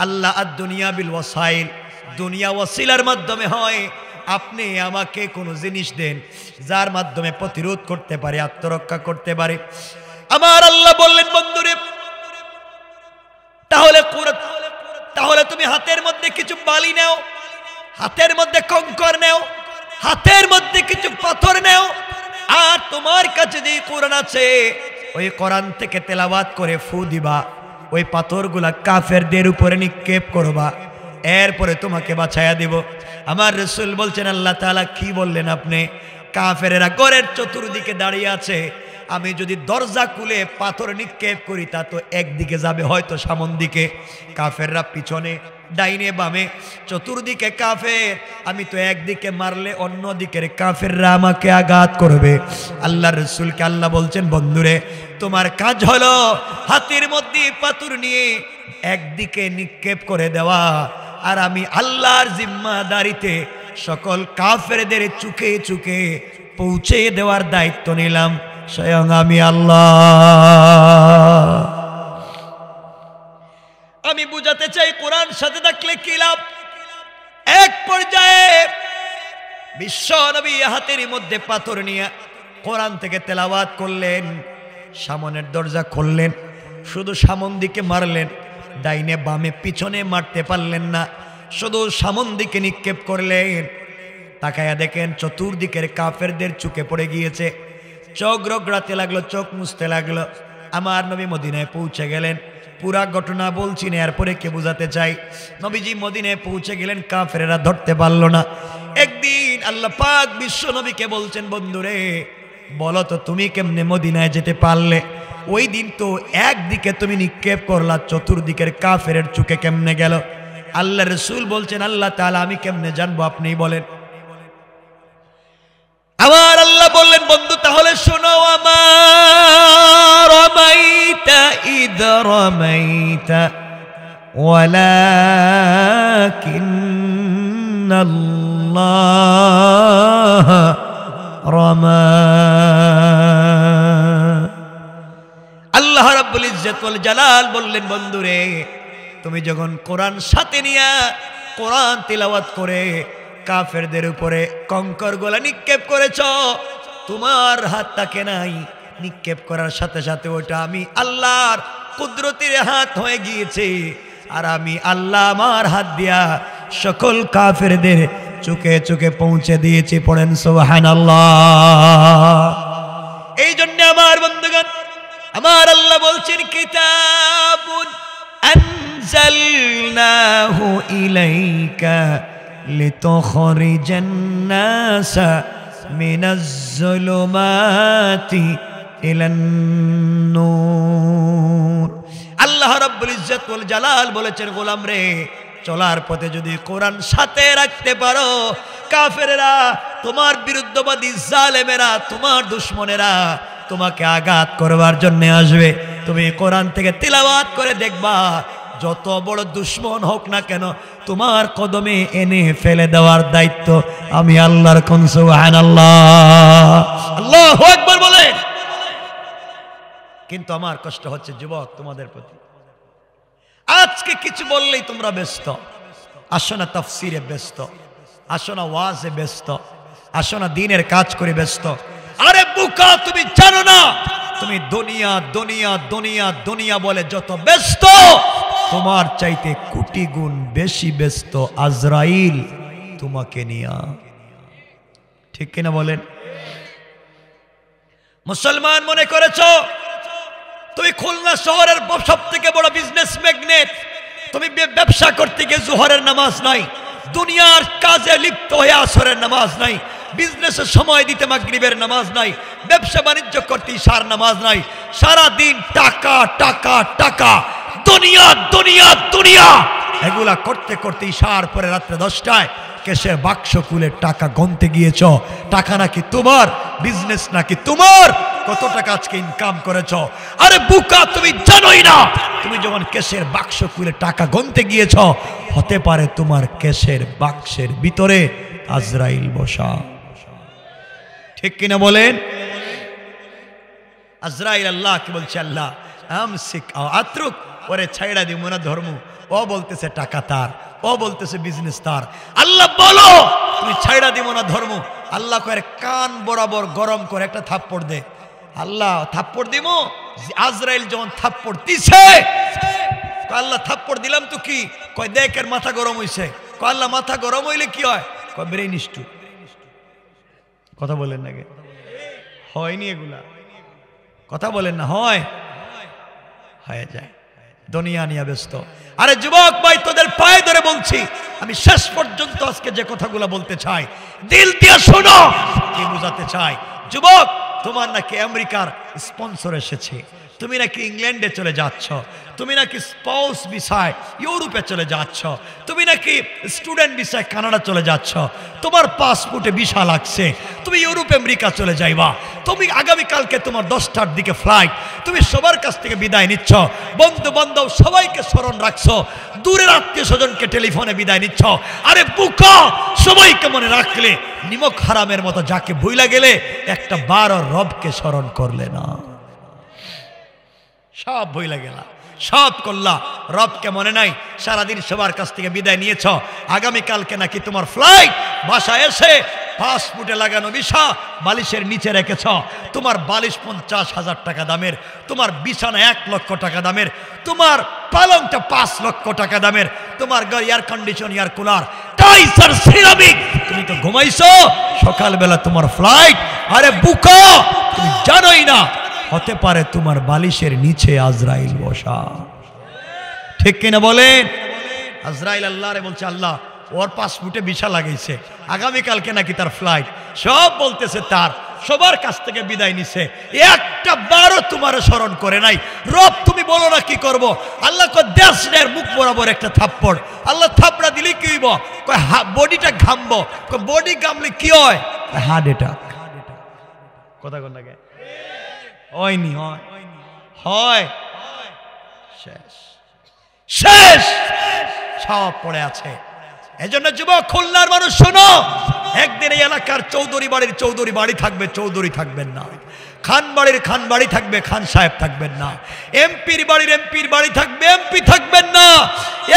আল্লাহ আদ-দুনিয়া বিল ওয়াসাইল, দুনিয়া ওয়াসিলার মাধ্যমে হয়। আপনি আমাকে কোনো জিনিস দেন যার মাধ্যমে প্রতিরোধ করতে পারে, আত্মরক্ষা করতে পারে। আমার আল্লাহ বললেন, বন্ধুরে, তাহলে তুমি হাতের মধ্যে কিছু বালি নাও, হাতের মধ্যে কঙ্কর নাও, হাতের মধ্যে কিছু পাথর নাও, আর তোমার কাছে যে কোরআন আছে ওই কোরআন থেকে তেলাওয়াত করে ফু দিবা, ওই পাথরগুলা কাফেরদের উপরে নিক্ষেপ করবা, এরপরে তোমাকে বাঁচাইয়া দিব। আমার রাসূল বলছেন, আল্লাহ তাআলা কি বললেন আপনি? কাফেরেরা ঘরের চতুর্দিকে দাঁড়িয়ে আছে, আমি যদি দরজা খুলে পাথর নিক্ষেপ করি তা তো একদিকে যাবে, হয়তো সামন দিকে, কাফেররা পিছনে, ডাইনে বামে, চতুর্দিকে কাফের, আমি তো একদিকে মারলে অন্য দিকের কাফেররা আমাকে আঘাত করবে। আল্লাহর রাসূলকে আল্লাহ বলছেন, বন্ধুরে, তোমার কাজ হলো হাতের মধ্যে পাথর নিয়ে একদিকে নিক্ষেপ করে দেওয়া, আর আমি আল্লাহর জিম্মাদারিতে সকল কাফেরদের চুকে চুকে পৌঁছে দেওয়ার দায়িত্ব নিলাম, স্বয়ং আমি আল্লাহ। আমি বুঝাতে চাই, কোরআন সাথে থাকলে কি লাভ। এক পর্যায়ে বিশ্ব নবী হাতের মধ্যে পাথর নিয়ে কোরআন থেকে তেলাওয়াত করলেন, সামনের দরজা খুললেন, শুধু সামন দিকে মারলেন, ডাইনে বামে পিছনে মারতে পারলেন না, শুধু সামন দিকে নিক্ষেপ করলেন। তাকায়া দেখেন চতুর্দিকের কাফেরদের চোখে পড়ে গিয়েছে, চোখ রগড়াতে লাগলো, চোখ মুছতে লাগলো। আমার নবী মদিনায় পৌঁছে গেলেন। পুরা ঘটনা বলছি না, এরপরে কে বুঝাতে চাই। নবীজি মদিনায় পৌঁছে গেলেন, কাফেরেরা ধরতে পারলো না। একদিন আল্লাহ পাক বিশ্ব নবীকে বলছেন, বন্ধুরে, বলো তো তুমি কেমনে মদিনায় যেতে পারলে? ওই দিন তো একদিকে তুমি নিক্ষেপ করলা, চতুর্দিকের কাফেরের চোখে কেমনে গেল? আল্লাহ রাসূল বলছেন, আল্লাহ তাআলা, আমি কেমনে জানবো, আপনিই বলেন। আমার আল্লাহ বললেন, বন্ধু তাহলে শোনো, আমার রামাইতা ইদ রামাইতা ওয়ালাকিন্নাল্লাহ রামা। আল্লাহ রাব্বুল ইজ্জত ওয়াল জালাল বললেন, বন্ধুরে, তুমি যখন কোরআন সাথে নিয়া কোরআন তিলাওয়াত করে কাফেরদের উপরে কঙ্কর গোলা নিক্ষেপ করেছ, তোমার হাত থাকে নাই, নিক্ষেপ করার সাথে সাথে ওটা আমি আল্লাহর কুদরতের হাত হয়ে গিয়েছে, আর আমি আল্লাহ আমার হাত দিয়া সকল কাফেরদের চোখে চোখে পৌঁছে দিয়েছি। পড়েন সুবহানাল্লাহ। এই জন্য আমার বন্ধুগণ, আমার আল্লাহ বলছেন, কিতাবুন আনজালনাহু ইলাইকা লিতুখরিজান নাসা মিনাজ যুলুমাতি ইলান নূর। আল্লাহ রাব্বুল ইজ্জত ওয়াল জালাল বলেছেন, গোলাম রে, চলার পথে যদি কোরআন সাথে রাখতে পারো, কাফেরেরা, তোমার বিরুদ্ধবাদী জালেমেরা, তোমার দুশমনেরা তোমাকে আঘাত করবার জন্য আসবে। তুমি কোরআন থেকে তিলাওয়াত করে দেখবা, যত বড় দুশমন হোক না কেন, তোমার কদমে এনে ফেলে দেওয়ার দায়িত্ব আমি আল্লাহর। কোন সুবহানাল্লাহ, আল্লাহু আকবার বলে। কিন্তু আমার কষ্ট হচ্ছে যুবক তোমাদের প্রতি, আজকে কিছু বললেই তোমরা ব্যস্ত, আসো না তাফসিরে ব্যস্ত, আসো না ওয়াজে ব্যস্ত, আসো না দ্বীনের কাজ করে ব্যস্ত। আরে বোকা, তুমি জানো না তুমি দুনিয়া দুনিয়া দুনিয়া দুনিয়া বলে যত ব্যস্ত, তোমার চাইতে কোটি গুণ বেশি ব্যস্ত আজরাইল তোমাকে নিয়া। ঠিক কিনা বলেন? মুসলমান মনে করেছো তুমি খুলনা শহরের সব থেকে বড় বিজনেস ম্যাগনেট, তুমি ব্যবসা করতে গিয়ে জোহরের নামাজ নাই, দুনিয়ার কাজে লিপ্ত হয়ে আসরের নামাজ নাই, বিজনেসের সময় দিতে মাগরিবের নামাজ নাই, ব্যবসা বাণিজ্য করতে ইশার নামাজ নাই, সারা দিন টাকা টাকা টাকা, দুনিয়া দুনিয়া দুনিয়া, এগুলা করতে করতে ইশার পরে রাত্রে 10টায় কেশের বাক্স খুলে টাকা গনতে গিয়েছ। টাকা নাকি তোমার, বিজনেস নাকি তোমার, কত টাকা আজকে ইনকাম করেছ? আরে বুকা, তুমি জানোই না তুমি যখন কেশের বাক্স খুলে টাকা গনতে গিয়েছ, হতে পারে তোমার কেশের বাক্সের ভিতরে আজরাইল বসা। ঠিক কিনা বলেন? আজরাইল আল্লাহ কি বলছে? আল্লাহ আমসিক আত্রুক, ওরে ছাইড়া দিব না ধর্ম। ও বলতেছে টাকা তার, ও বলতেছে বিজনেস তার। আল্লাহ বলো তুমি ছাইড়া দিব না ধর্ম। আল্লাহ কয়ে কান বরাবর গরম করে একটা থাপ্পড় দে। আল্লাহ থাপ্পড় দিব। আজরাইল যখন থাপ্পড় দিছে, আল্লাহ থাপ্পড় দিলাম তো কি? কয় দেখের মাথা গরম হইছে। কয় আল্লাহ মাথা গরম হইলে কি হয়? কয় ব্রেইন স্ট্রোক। কথা বলেন না, হয়নি এগুলা? কথা বলেন না, হয় হয়ে যায়। দুনিয়া নিয়ে ব্যস্ত। আরে যুবক ভাই, তোদের পায়ে ধরে বলছি, আমি শেষ পর্যন্ত আজকে যে কথাগুলো বলতে চাই, দিল দিয়ে শোনো। কি বুঝাতে চাই? যুবক, তোমার নাকি আমেরিকার স্পন্সর এসেছে, তুমি নাকি ইংল্যান্ডে চলে যাচ্ছ, তুমি নাকি স্পাউস ভিসায় ইউরোপে চলে যাচ্ছ, তুমি নাকি স্টুডেন্ট ভিসায় কানাডা চলে যাচ্ছ, তোমার পাসপোর্টে ভিসা লাগছে, তুমি ইউরোপ আমেরিকা চলে যাইবা, তুমি আগামীকালকে তোমার 10টার দিকে ফ্লাইট, তুমি সবার কাছ থেকে বিদায় নিচ্ছ, বন্ধু বান্ধব সবাইকে স্মরণ রাখছো, দূরের আত্মীয় স্বজনকে টেলিফোনে বিদায় নিচ্ছ। আরে বুকা, সবাইকে মনে রাখলে নিমক হারামের মতো যাকে ভুইলা গেলে একটা বার রবকে স্মরণ করলে না, সব ভুইলা গেলা, সব করলা, রবকে মনে নাই। সারাদিন সবার কাছ থেকে বিদায় নিয়েছ, আগামীকালকে নাকি তোমার ফ্লাইট, বাসায় এসে পাসপোর্টে লাগানো ভিসা বালিশের নিচে রেখেছ। তোমার বালিশ 50,000 টাকা দামের, তোমার বিছানা 1 লক্ষ টাকা দামের, তোমার পালংটা 5 লক্ষ টাকা দামের, তোমার এয়ার কন্ডিশন, এয়ার কুলার, টাইসার, সিরামিক, তুমি তো ঘুমাইছো, সকালবেলা তোমার ফ্লাইট। আরে বুকা, তুমি জানোই না হতে পারে তোমার বালিশের নিচে আজরাইল বসা। ঠিক কিনা বলেন? আজরাইল আল্লাহরে বলছে, আল্লাহ ওর পাসপোর্টে ভিসা লাগাইছে, আগামীকালকে নাকি তার ফ্লাইট, সব বলতেছে তার, সবার কাছ থেকে বিদায় নিছে, একটা বারও তোমার স্মরণ করে নাই। রব তুমি বলো না কি করব? আল্লাহ কয় দেশের মুখ বরাবর একটা থাপ্পড়। আল্লাহ থাপড়া দিলে কি হইব? কয় বডিটা ঘামবো। কয় বডি ঘামলে কি হয়? Heart attack. কথা কোন লাগে? হয়নি, হয় হয়, শেষ শেষ, সব পড়ে আছে। এজন্য যুবক, খুলনার মানুষ শোনো, একদিন এই এলাকার চৌধুরী বাড়ির চৌধুরী বাড়ি থাকবে, চৌধুরী থাকবেন না, খান বাড়ির খান বাড়ি থাকবে, খান সাহেব থাকবেন না, এমপির বাড়ির এমপির বাড়ি থাকবে, এমপি থাকবেন না।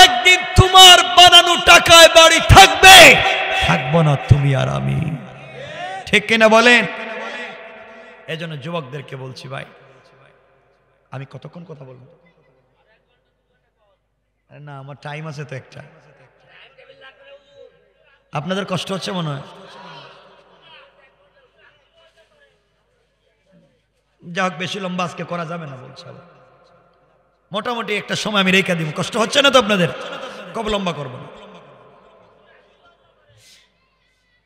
একদিন তোমার বানানো টাকায় বাড়ি থাকবে, থাকবো না তুমি আর আমি। ঠিক কিনা বলেন? এজন্য যুবকদেরকে বলছি, ভাই আমি কতক্ষণ কথা বলবো? না, আমার টাইম আছে তো একটা। আপনাদের কষ্ট হচ্ছে মনে হয়? যাক, বেশি লম্বা আজকে করা যাবে না বলছে, মোটামুটি একটা সময় আমি রেখে দিব। কষ্ট হচ্ছে না তো আপনাদের? কবে লম্বা করবো না।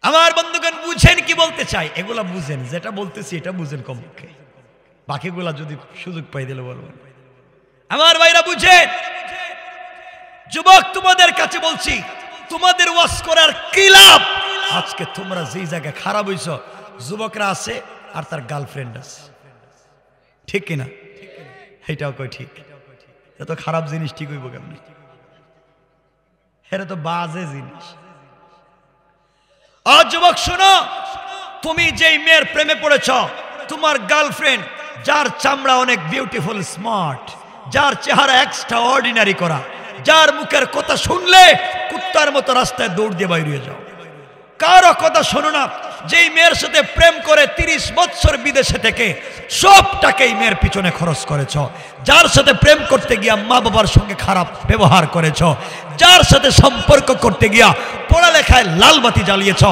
আমার বন্ধুগণ, বুঝেন কি বলতে চাই? এগুলা বুঝেন, যেটা বলতেছি এটা বুঝেন কমপক্ষে। বাকিগুলা যদি সুযোগ পাই দিলে বলবেন। আমার ভাইরা বুঝেন, যুবক তোমাদের কাছে বলছি, তোমাদের ওয়াজ করার কি লাভ? আজকে তোমরা যেই জায়গায় খারাপ হইছ, যুবকরা আছে আর তার গার্লফ্রেন্ড আছে, ঠিক কিনা? এটাও কই ঠিক। এত খারাপ জিনিস ঠিক হইব কেমনি? এটা তো বাজে জিনিস। আর যুবক শোনো, তুমি যেই মেয়ের প্রেমে পড়েছ, তোমার গার্লফ্রেন্ড যার চামড়া অনেক বিউটিফুল স্মার্ট, যার চেহারা এক্সট্রা অর্ডিনারি করা, যার মুখের কথা শুনলে কুত্তার মতো রাস্তায় দৌড় দিয়ে বাইরে যাও, কারো কথা শোনো না। যেই মেয়ের সাথে প্রেম করে 30 বছর বিদেশে থেকে সব টাকা এই মেয়ের পিছনে খরচ করেছ, যার সাথে প্রেম করতে গিয়া মা বাবার সঙ্গে খারাপ ব্যবহার করেছ, যার সাথে সম্পর্ক করতে গিয়া পড়ালেখায় লালবাতি জ্বালিয়েছ,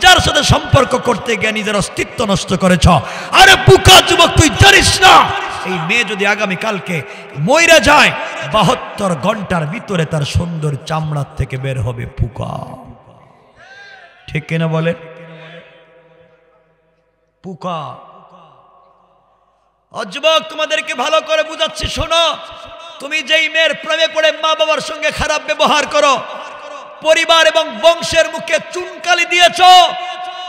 যার সাথে সম্পর্ক করতে গিয়া নিজের অস্তিত্ব নষ্ট করেছ। আরে বুকা যুবক, তুই জানিস না এই মেয়ে যদি আগামী কালকে মইরা যায়, 72 ঘন্টার ভিতরে তার সুন্দর চামড়ার থেকে বের হবে পোকা, ঠিক কিনা বলে? পোকা। যুবক তোমাদেরকে ভালো করে বুঝাচ্ছি, শোনো, তুমি যেই মেয়ের প্রেমে পড়ে মা বাবার সঙ্গে খারাপ ব্যবহার করো, পরিবার এবং বংশের মুখে চুনকালি দিয়েছ,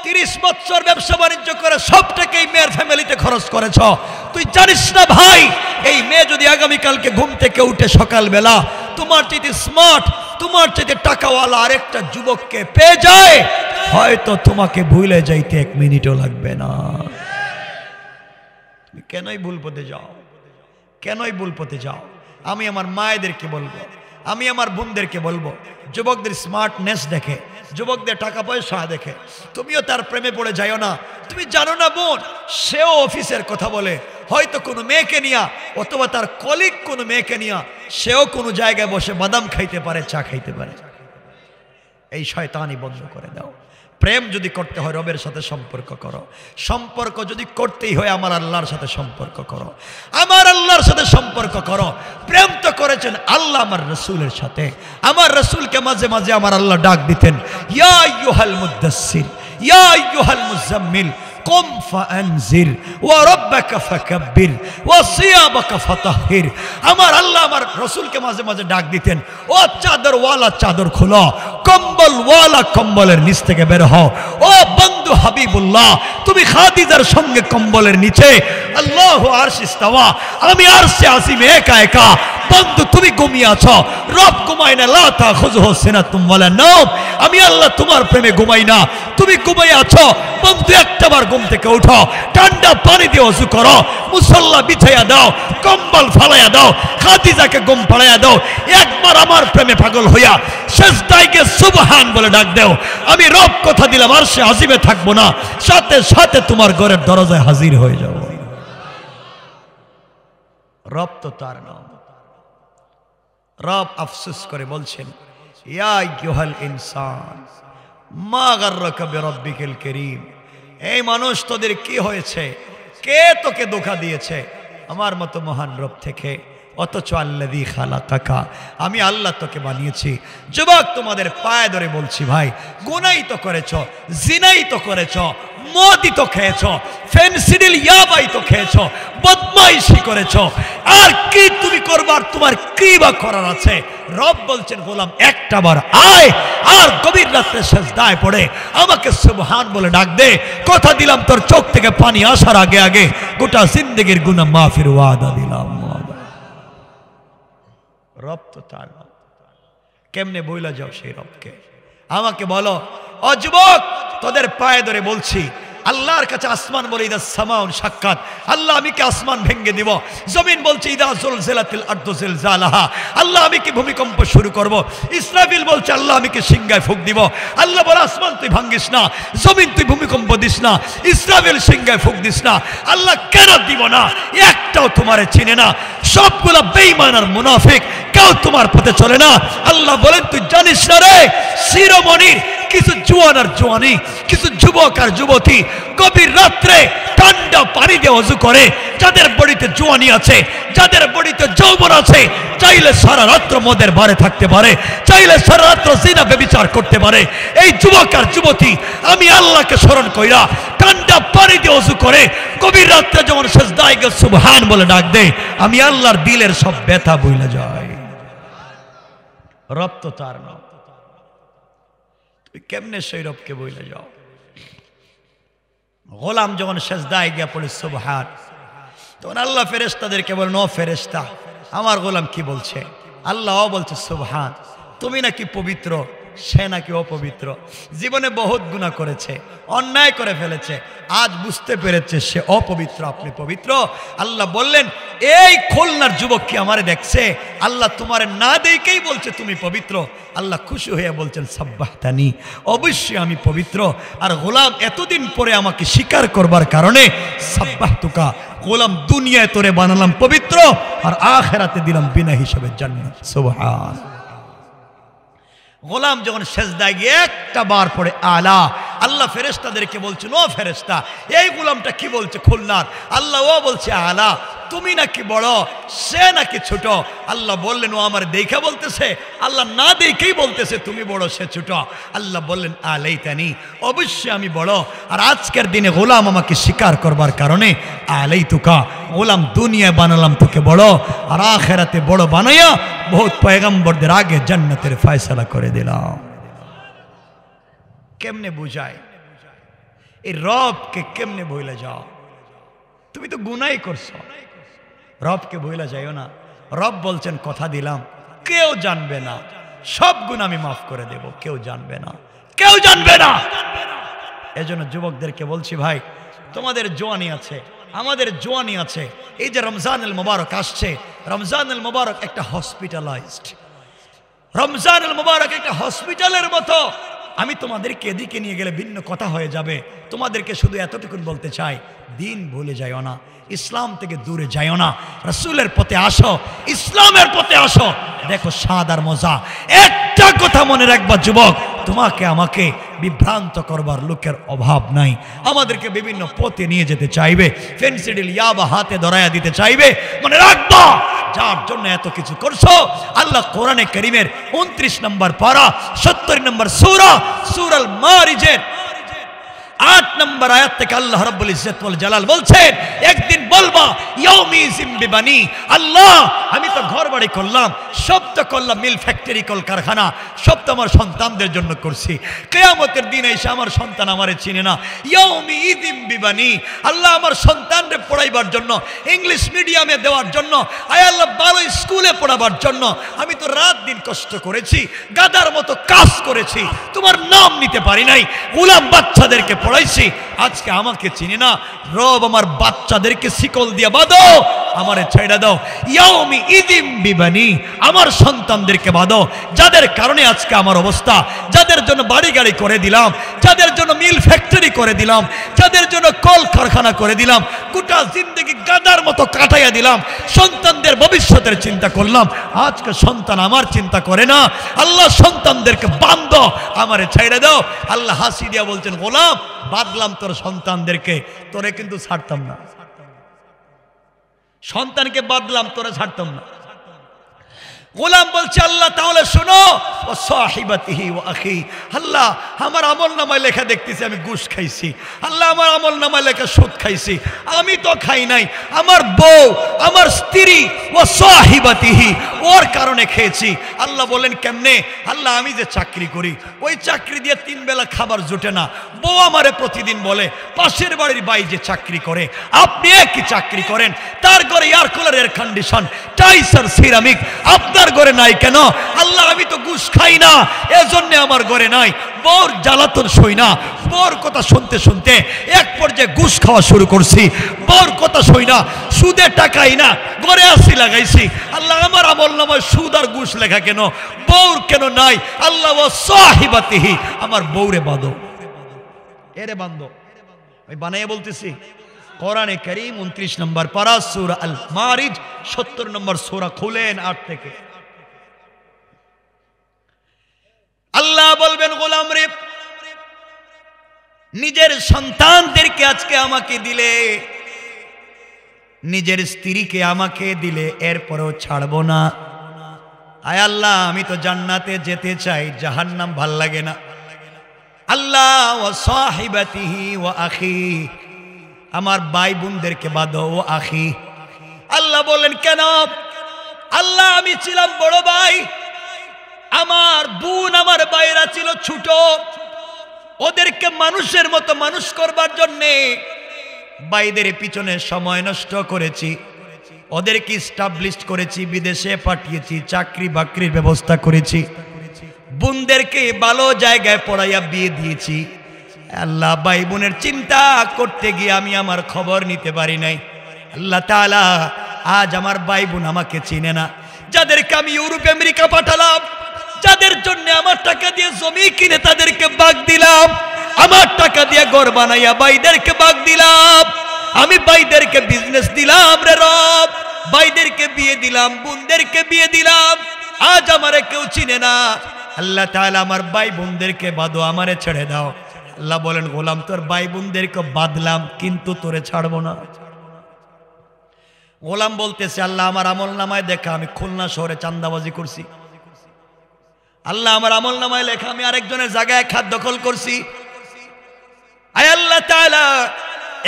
30 বছর ব্যবসা বাণিজ্য করে সবটাকে এই মেয়ের ফ্যামিলিতে খরচ করেছ, তুই জানিস না ভাই, এই মেয়ে যদি আগামীকালকে ঘুম থেকে উঠে সকালবেলা তোমার চাইতে স্মার্ট, তোমার চাইতে টাকাওয়ালা আরেকটা যুবককে পেয়ে যায়, হয়তো তোমাকে ভুলে যাইতে 1 মিনিটও লাগবে না। কেনই ভুল পথে যাও? কেনই ভুল পথে যাও? আমি আমার মায়েদেরকে বলবো, আমি আমার বোনদেরকে বলবো, যুবকদের স্মার্টনেস দেখে, যুবকদের টাকা পয়সা দেখে তুমিও তার প্রেমে পড়ে যাইও না। তুমি জানো না বোন, সেও অফিসের কথা বলে, হয়তো কোনো মেয়েকে নিয়া অথবা তার কলিগ কোনো মেয়েকে নিয়া সেও কোনো জায়গায় বসে বাদাম খাইতে পারে, চা খাইতে পারে। এই শয়তানি বন্ধ করে দাও। প্রেম যদি করতে হয় রবের সাথে সম্পর্ক করো, সম্পর্ক যদি করতেই হয় আমার আল্লাহর সাথে সম্পর্ক করো, আমার আল্লাহর সাথে সম্পর্ক করো। প্রেম তো করেছেন আল্লাহ আমার রসুলের সাথে, আমার রসুলকে মাঝে মাঝে আমার আল্লাহ ডাক দিতেন, ইয়া আইয়ুহাল মুদ্দাসসির, ইয়া আইয়ুহাল মুজাম্মিল, কুম ফাআনজির ওয়া রাব্বাকা ফাকাব্বির ওয়া সিয়াবাকা ফাতাহহির। আমার আল্লাহ আমার রসুলকে মাঝে মাঝে ডাক দিতেন, ও চাদরওয়ালা চাদর খোলো, কম্বলওয়ালা কম্বলের নিচ থেকে বের হও। ও বন্ধু হাবিবুল্লাহ, তুমি খাদিজার সঙ্গে কম্বলের নিচে, আল্লাহু আরশ ইস্তাওয়া, আমি আরশে আজিমে একা একা। বন্ধু তুমি ঘুমিয়ে আছো, রব ঘুমায় না, লা তাখুযুহু সিনাতুম ওয়ালা নাওম। আমি আল্লাহ তোমার প্রেমে ঘুমাই না, তুমি ঘুমিয়ে আছো। বন্ধু একটাবার ঘুম থেকে উঠো, ঠান্ডা পানি দিয়ে ওযু করো, মুসল্লা বিছাইয়া দাও, কম্বল ফালাইয়া দাও, খাদিজাকে ঘুম পাড়াইয়া দাও। একবার আমার প্রেমে পাগল হইয়া সেজদায় গিয়ে সুবহান বলে ডাক দাও। আমি রব কথা দিলাম আরশে আজিমে থাকবো না, সাথে সাথে তোমার ঘরের দরজায় হাজির হয়ে যাব। রব তো তার নাম। রব আফসোস করে বলছেন, ইয়া আইয়ুহাল ইনসান মা গাররাকা বিরাব্বিকাল কারীম। এই মানুষ, তোদের কি হয়েছে? কে তোকে ধোঁকা দিয়েছে আমার মতো মহান রব থেকে? অথচ আল্লাযী খালাকাকা, আমি আল্লাহ তোকে বানিয়েছি। যুবক তোমাদের পায়ে ধরে বলছি ভাই, গুনাই তো করেছ, জিনাই তো করেছ, মদই তো খেয়েছ, ফেনসিডিল ইয়াবাই তো খেয়েছ, বদমাইশি করেছ, আর কি তুমি করবার? তোমার কি বা করার আছে? রব বলছেন, গোলাম একটাবার আয় আর গভীর রাত্রে সেজদায় পড়ে আমাকে সুবহান বলে ডাক দে। কথা দিলাম তোর চোখ থেকে পানি আসার আগে আগে গোটা জিন্দেগির গুনাহ মাফির ওয়াদা দিলাম। রব তো তার নাম। কেমনে বইলা যাও সেই রবকে? আমাকে বলো। ও যুবক, তোদের পায়ে ধরে বলছি, আল্লাহর কাছে আসমান বলে ইদা সামাউন সাক্কাত, আল্লাহ আমি কি আসমান ভেঙে দিব? জমিন বলছে ইদা জুলজিলাতিল আরদু জিলজালাহা, আল্লাহ আমি কি ভূমিকম্প শুরু করব? ইসরাফিল বলছে আল্লাহ আমি কি সিংহায় ফুঁক দিব? আল্লাহ বলে আসমান তুই ভাঙ্গিস না, জমিন তুই ভূমিকম্প দিস না, ইসরাফিল সিংহায় ফুঁক দিস না। আল্লাহ কেন দিব না? একটাও তোমারে চিনে না, সবগুলা বেঈমান আর মুনাফিক, কেউ তোমার পথে চলে না। আল্লাহ বলেন তুই জানিস না রে, শিরোমণির কিছু জোয়ান আর জোয়ানি, কিছু যুবক আর যুবতী গভীর রাত্রে ঠান্ডা পানি দিয়ে ওযু করে, যাদের বডিতে জোয়ানি আছে, যাদের বডিতে যৌবন আছে, চাইলে সারা রাত্র মদের বারে থাকতে পারে, চাইলে সারা রাত্র জিনা ব্যভিচার করতে পারে। এই যুবক আর যুবতী আমি আল্লাহকে স্মরণ কইরা ঠান্ডা পানি দিয়ে ওযু করে গভীর রাত্রে যখন সিজদায় গিয়ে সুবহান বলে ডাক দেয়, আমি আল্লাহর দিলের সব ব্যথা ভুলে যায়। রব তো তার না, তুই কেমনে সেই রবকে ভুলে যাও? গোলাম যখন সিজদায় গিয়ে পড়ে সুবহান, তখন আল্লাহ ফেরেশতাদেরকে বলেন, ও ফেরেশতা, আমার গোলাম কি বলছে? আল্লাহ বলছে সুবহান, তুমি নাকি পবিত্র, সে নাকি অপবিত্র। জীবনে বহুত গুনাহ করেছে, অন্যায় করে ফেলেছে, আজ বুঝতে পেরেছে সে অপবিত্র, আপনি পবিত্র। আল্লাহ বললেন, এই খুলনার যুবক কি আমারে দেখছে? আল্লাহ তোমারে না দেখেই বলছে তুমি পবিত্র। আল্লাহ খুশি হয়ে বলছেন সাব্বাহতানি, অবশ্যই আমি পবিত্র। আর গোলাম এতদিন পরে আমাকে স্বীকার করবার কারণে সাব্বাহতুকা, গোলাম দুনিয়ায় তোরে বানালাম পবিত্র, আর আখিরাতে দিলাম বিনা হিসাবে জান্নাত। সুবহান। গোলাম যখন সেজদায় গিয়ে একটা বার পড়ে আলা, আল্লাহ ফেরেশতাদেরকে বলছেন, ও ফেরেশতা, এই গোলামটা কি বলছে খুলনার? আল্লাহ ও বলছে আলা, তুমি নাকি বড়, সে নাকি ছোট। আল্লাহ বললেন, ও আমার দেখা বলতেছে? আল্লাহ না দেখেই বলতেছে তুমি বড়, সে ছোট। আল্লাহ বললেন, আলাইতানি, অবশ্যই আমি বড়। আর আজকের দিনে গোলাম আমাকে স্বীকার করবার কারণে আলাইতুকা, গোলাম দুনিয়ায় বানালাম তোকে বড়, আর আখিরাতে বড় বানাইয়া বহুত পয়গম্বরদের আগে জান্নাতের ফয়সালা করে দিলাম। কেমনে বুঝায়? এই রবকে কেমনে ভুলে যাও? তুমি তো গুনাহ করছো, রবকে ভুলে যাইও না। রব বলছেন, কথা দিলাম কেউ জানবে না, সব গুনাহ আমি মাফ করে দেব, কেউ জানবে না, কেউ জানবে না। এজন্য যুবকদেরকে বলছি, ভাই তোমাদের জওয়ানি আছে, আমাদের জওয়ানি আছে। এই যে রমজানুল মুবারক আসছে, রমজানুল মুবারক একটা হসপিটালাইজড, রমজানুল মুবারক একটা হসপিটালের মতো। আমি তোমাদেরকে এদিকে নিয়ে গেলে ভিন্ন কথা হয়ে যাবে। তোমাদেরকে শুধু এতটুকুন বলতে চাই, দিন ভুলে যাইও না, ইসলাম থেকে দূরে যাইও না, রাসূলের পথে আসো, ইসলামের পথে আসো। দেখো স্বাদ আর মজা। একটা কথা মনে রাখবা যুবক, তোমাকে আমাকে বিভ্রান্ত করবার লোকের অভাব নাই। আমাদেরকে বিভিন্ন পথে নিয়ে যেতে চাইবে, ফেন্সিডিল ইয়াবা হাতে ধরাইয়া দিতে চাইবে। মনে রাখবা, যার জন্য এত কিছু করছো, আল্লাহ কোরআনে কারীমের 29 নম্বর পারা 70 নম্বর সূরা, সূরাল মারিজের 8 নম্বর আয়াত থেকে আল্লাহ রাব্বুল ইজ্জত ওয়াল জালাল বলছেন, একদিন বলবা ইয়াউমিজিম বিবানি, আল্লাহ আমি তো ঘর বাড়ি করলাম, সব তো করলাম মিল ফ্যাক্টরি, কল কারখানা, সব তো আমার সন্তানদের জন্য করছি। কিয়ামতের দিন এসে আমার সন্তান আমারে চিনে না। ইয়াউমিজিম বিবানি, আল্লাহ আমার সন্তানরে পড়াইবার জন্য, ইংলিশ মিডিয়ামে দেওয়ার জন্য, আয় আল্লাহ ভালো স্কুলে পড়াবার জন্য আমি তো রাত দিন কষ্ট করেছি, গাদার মতো কাজ করেছি, তোমার নাম নিতে পারি নাই, গোলাম বাচ্চাদেরকে পড়াইছি, আজকে আমাকে চিনি না। রব আমার বাচ্চাদেরকে শিকল দিয়ে বাঁধো, আমারে ছেড়ে দাও। ইয়াউমি ইদিম বিবানি, আমার সন্তানদেরকে বাঁধো, যাদের কারণে আজকে আমার অবস্থা, যাদের জন্য বাড়ি গাড়ি করে দিলাম, যাদের জন্য মিল ফ্যাক্টরি করে দিলাম, যাদের জন্য কল কারখানা করে দিলাম, গোটা জিন্দেগি গাদার মতো কাটাইয়া দিলাম, সন্তানদের ভবিষ্যতের চিন্তা করলাম, আজকে সন্তান আমার চিন্তা করে না। আল্লাহ সন্তানদেরকে বাঁধো, আমারে ছেড়ে দাও। আল্লাহ হাসি দিয়া বলছেন, গোলাম বাঁধলাম তোর সন্তানদেরকে, তোরে কিন্তু ছাড়তাম না। সন্তানকে বাঁধলাম, তোরে ছাড়তাম না। গোলাম বলছে, আল্লাহ তাহলে শোনো, ও সাহিবাতিহি ওয়া আখি, আল্লাহ আমার আমলনামায় লেখা দেখতেছি আমি ঘুষ খাইছি, আল্লাহ আমার আমলনামায় লেখা সুদ খাইছি, আমি তো খাই নাই, আমার বউ, আমার স্ত্রী, ও সাহিবাতিহি, ওর কারণে খেয়েছি। আল্লাহ বলেন কেমনে? আল্লাহ আমি যে চাকরি করি, ওই চাকরি দিয়ে 3 বেলা খাবার জোটে না। বউ আমারে প্রতিদিন বলে, পাশের বাড়ির ভাই যে চাকরি করে, আপনি একই চাকরি করেন, তার ঘরে air cooler, air condition, tiles আর সিরামিক, আপনার ঘরে নাই কেন? আল্লাহ আমি তো ঘুষ খাই না, এজন্য আমার ঘরে নাই। বউর জ্বালাতন সই না, বউর কথা শুনতে শুনতে এক পর্যায়ে ঘুষ খাওয়া শুরু করছি। বউর কথা সই না, সুদে টাকাই না, ঘরে আসি লাগাইছি। আল্লাহ আমার আমলনামায় সুদ আর ঘুষ লেখা কেন? বউর কেন নাই? আল্লাহ ওয়া সাহিবাতিহি, আমার বউরে বাঁধো, এরে বাঁধো। আমি বানাইয়া বলতেছি, কোরআনে কারীম 29 নম্বর পারা সূরা আল মারিজ 70 নম্বর সূরা খুলেন 8 থেকে। আল্লাহ বলবেন, গোলাম রে, নিজের সন্তানদেরকে আজকে আমাকে দিলে, নিজের স্ত্রীকে আমাকে দিলে এরপরেও ছাড়বো না। আয় আল্লাহ, আমি তো জান্নাতে যেতে চাই, জাহান্নাম ভাল লাগে না। আল্লাহ ওয়া সাহিবাতিহি ওয়া আখি, আমার ভাই বোনদেরকে বাঁধো, ও আখি। আল্লাহ বললেন কেন? আল্লাহ, আমি ছিলাম বড় ভাই, আমার বোন আমার ভাইরা ছিল ছোট, ওদেরকে মানুষের মতো মানুষ করবার জন্যে ভাইদের পিছনে সময় নষ্ট করেছি, ওদেরকে স্টাবলিশ করেছি, বিদেশে পাঠিয়েছি, চাকরি বাকরির ব্যবস্থা করেছি, বোনদেরকে ভালো জায়গায় পড়াইয়া বিয়ে দিয়েছি। আল্লাহ, ভাই বোনের চিন্তা করতে গিয়ে আমি আমার খবর নিতে পারি নাই। আল্লাহ তাআলা, আজ আমার ভাই বোন আমাকে চিনে না। যাদেরকে আমি ইউরোপ আমেরিকা পাঠালাম, যাদের জন্য আমার টাকা দিয়ে জমি কিনে তাদেরকে ভাগ দিলাম, আমার টাকা দিয়ে ঘর বানাইয়া ভাইদেরকে ভাগ দিলাম, আমি ভাইদেরকে বিজনেস দিলাম রে রব, ভাইদেরকে বিয়ে দিলাম, বোনদেরকে বিয়ে দিলাম, আজ আমারে কেউ চিনে না। আল্লাহ তাআলা, আমার ভাই বোনদেরকে বাঁধো, আমারে ছেড়ে দাও। আল্লাহ বলেন, গোলাম, তোর ভাই বোনদেরকে বাঁধলাম কিন্তু তোরে ছাড়বো না। গোলাম বলতেছে, আল্লাহ, আমার আমল নামায় দেখা আমি খুলনা শহরে চাঁদাবাজি করছি। আল্লাহ, আমার আমল নামায় লেখা আমি আরেকজনের জায়গায় খাত দখল করছি। আয় আল্লাহ তাআলা,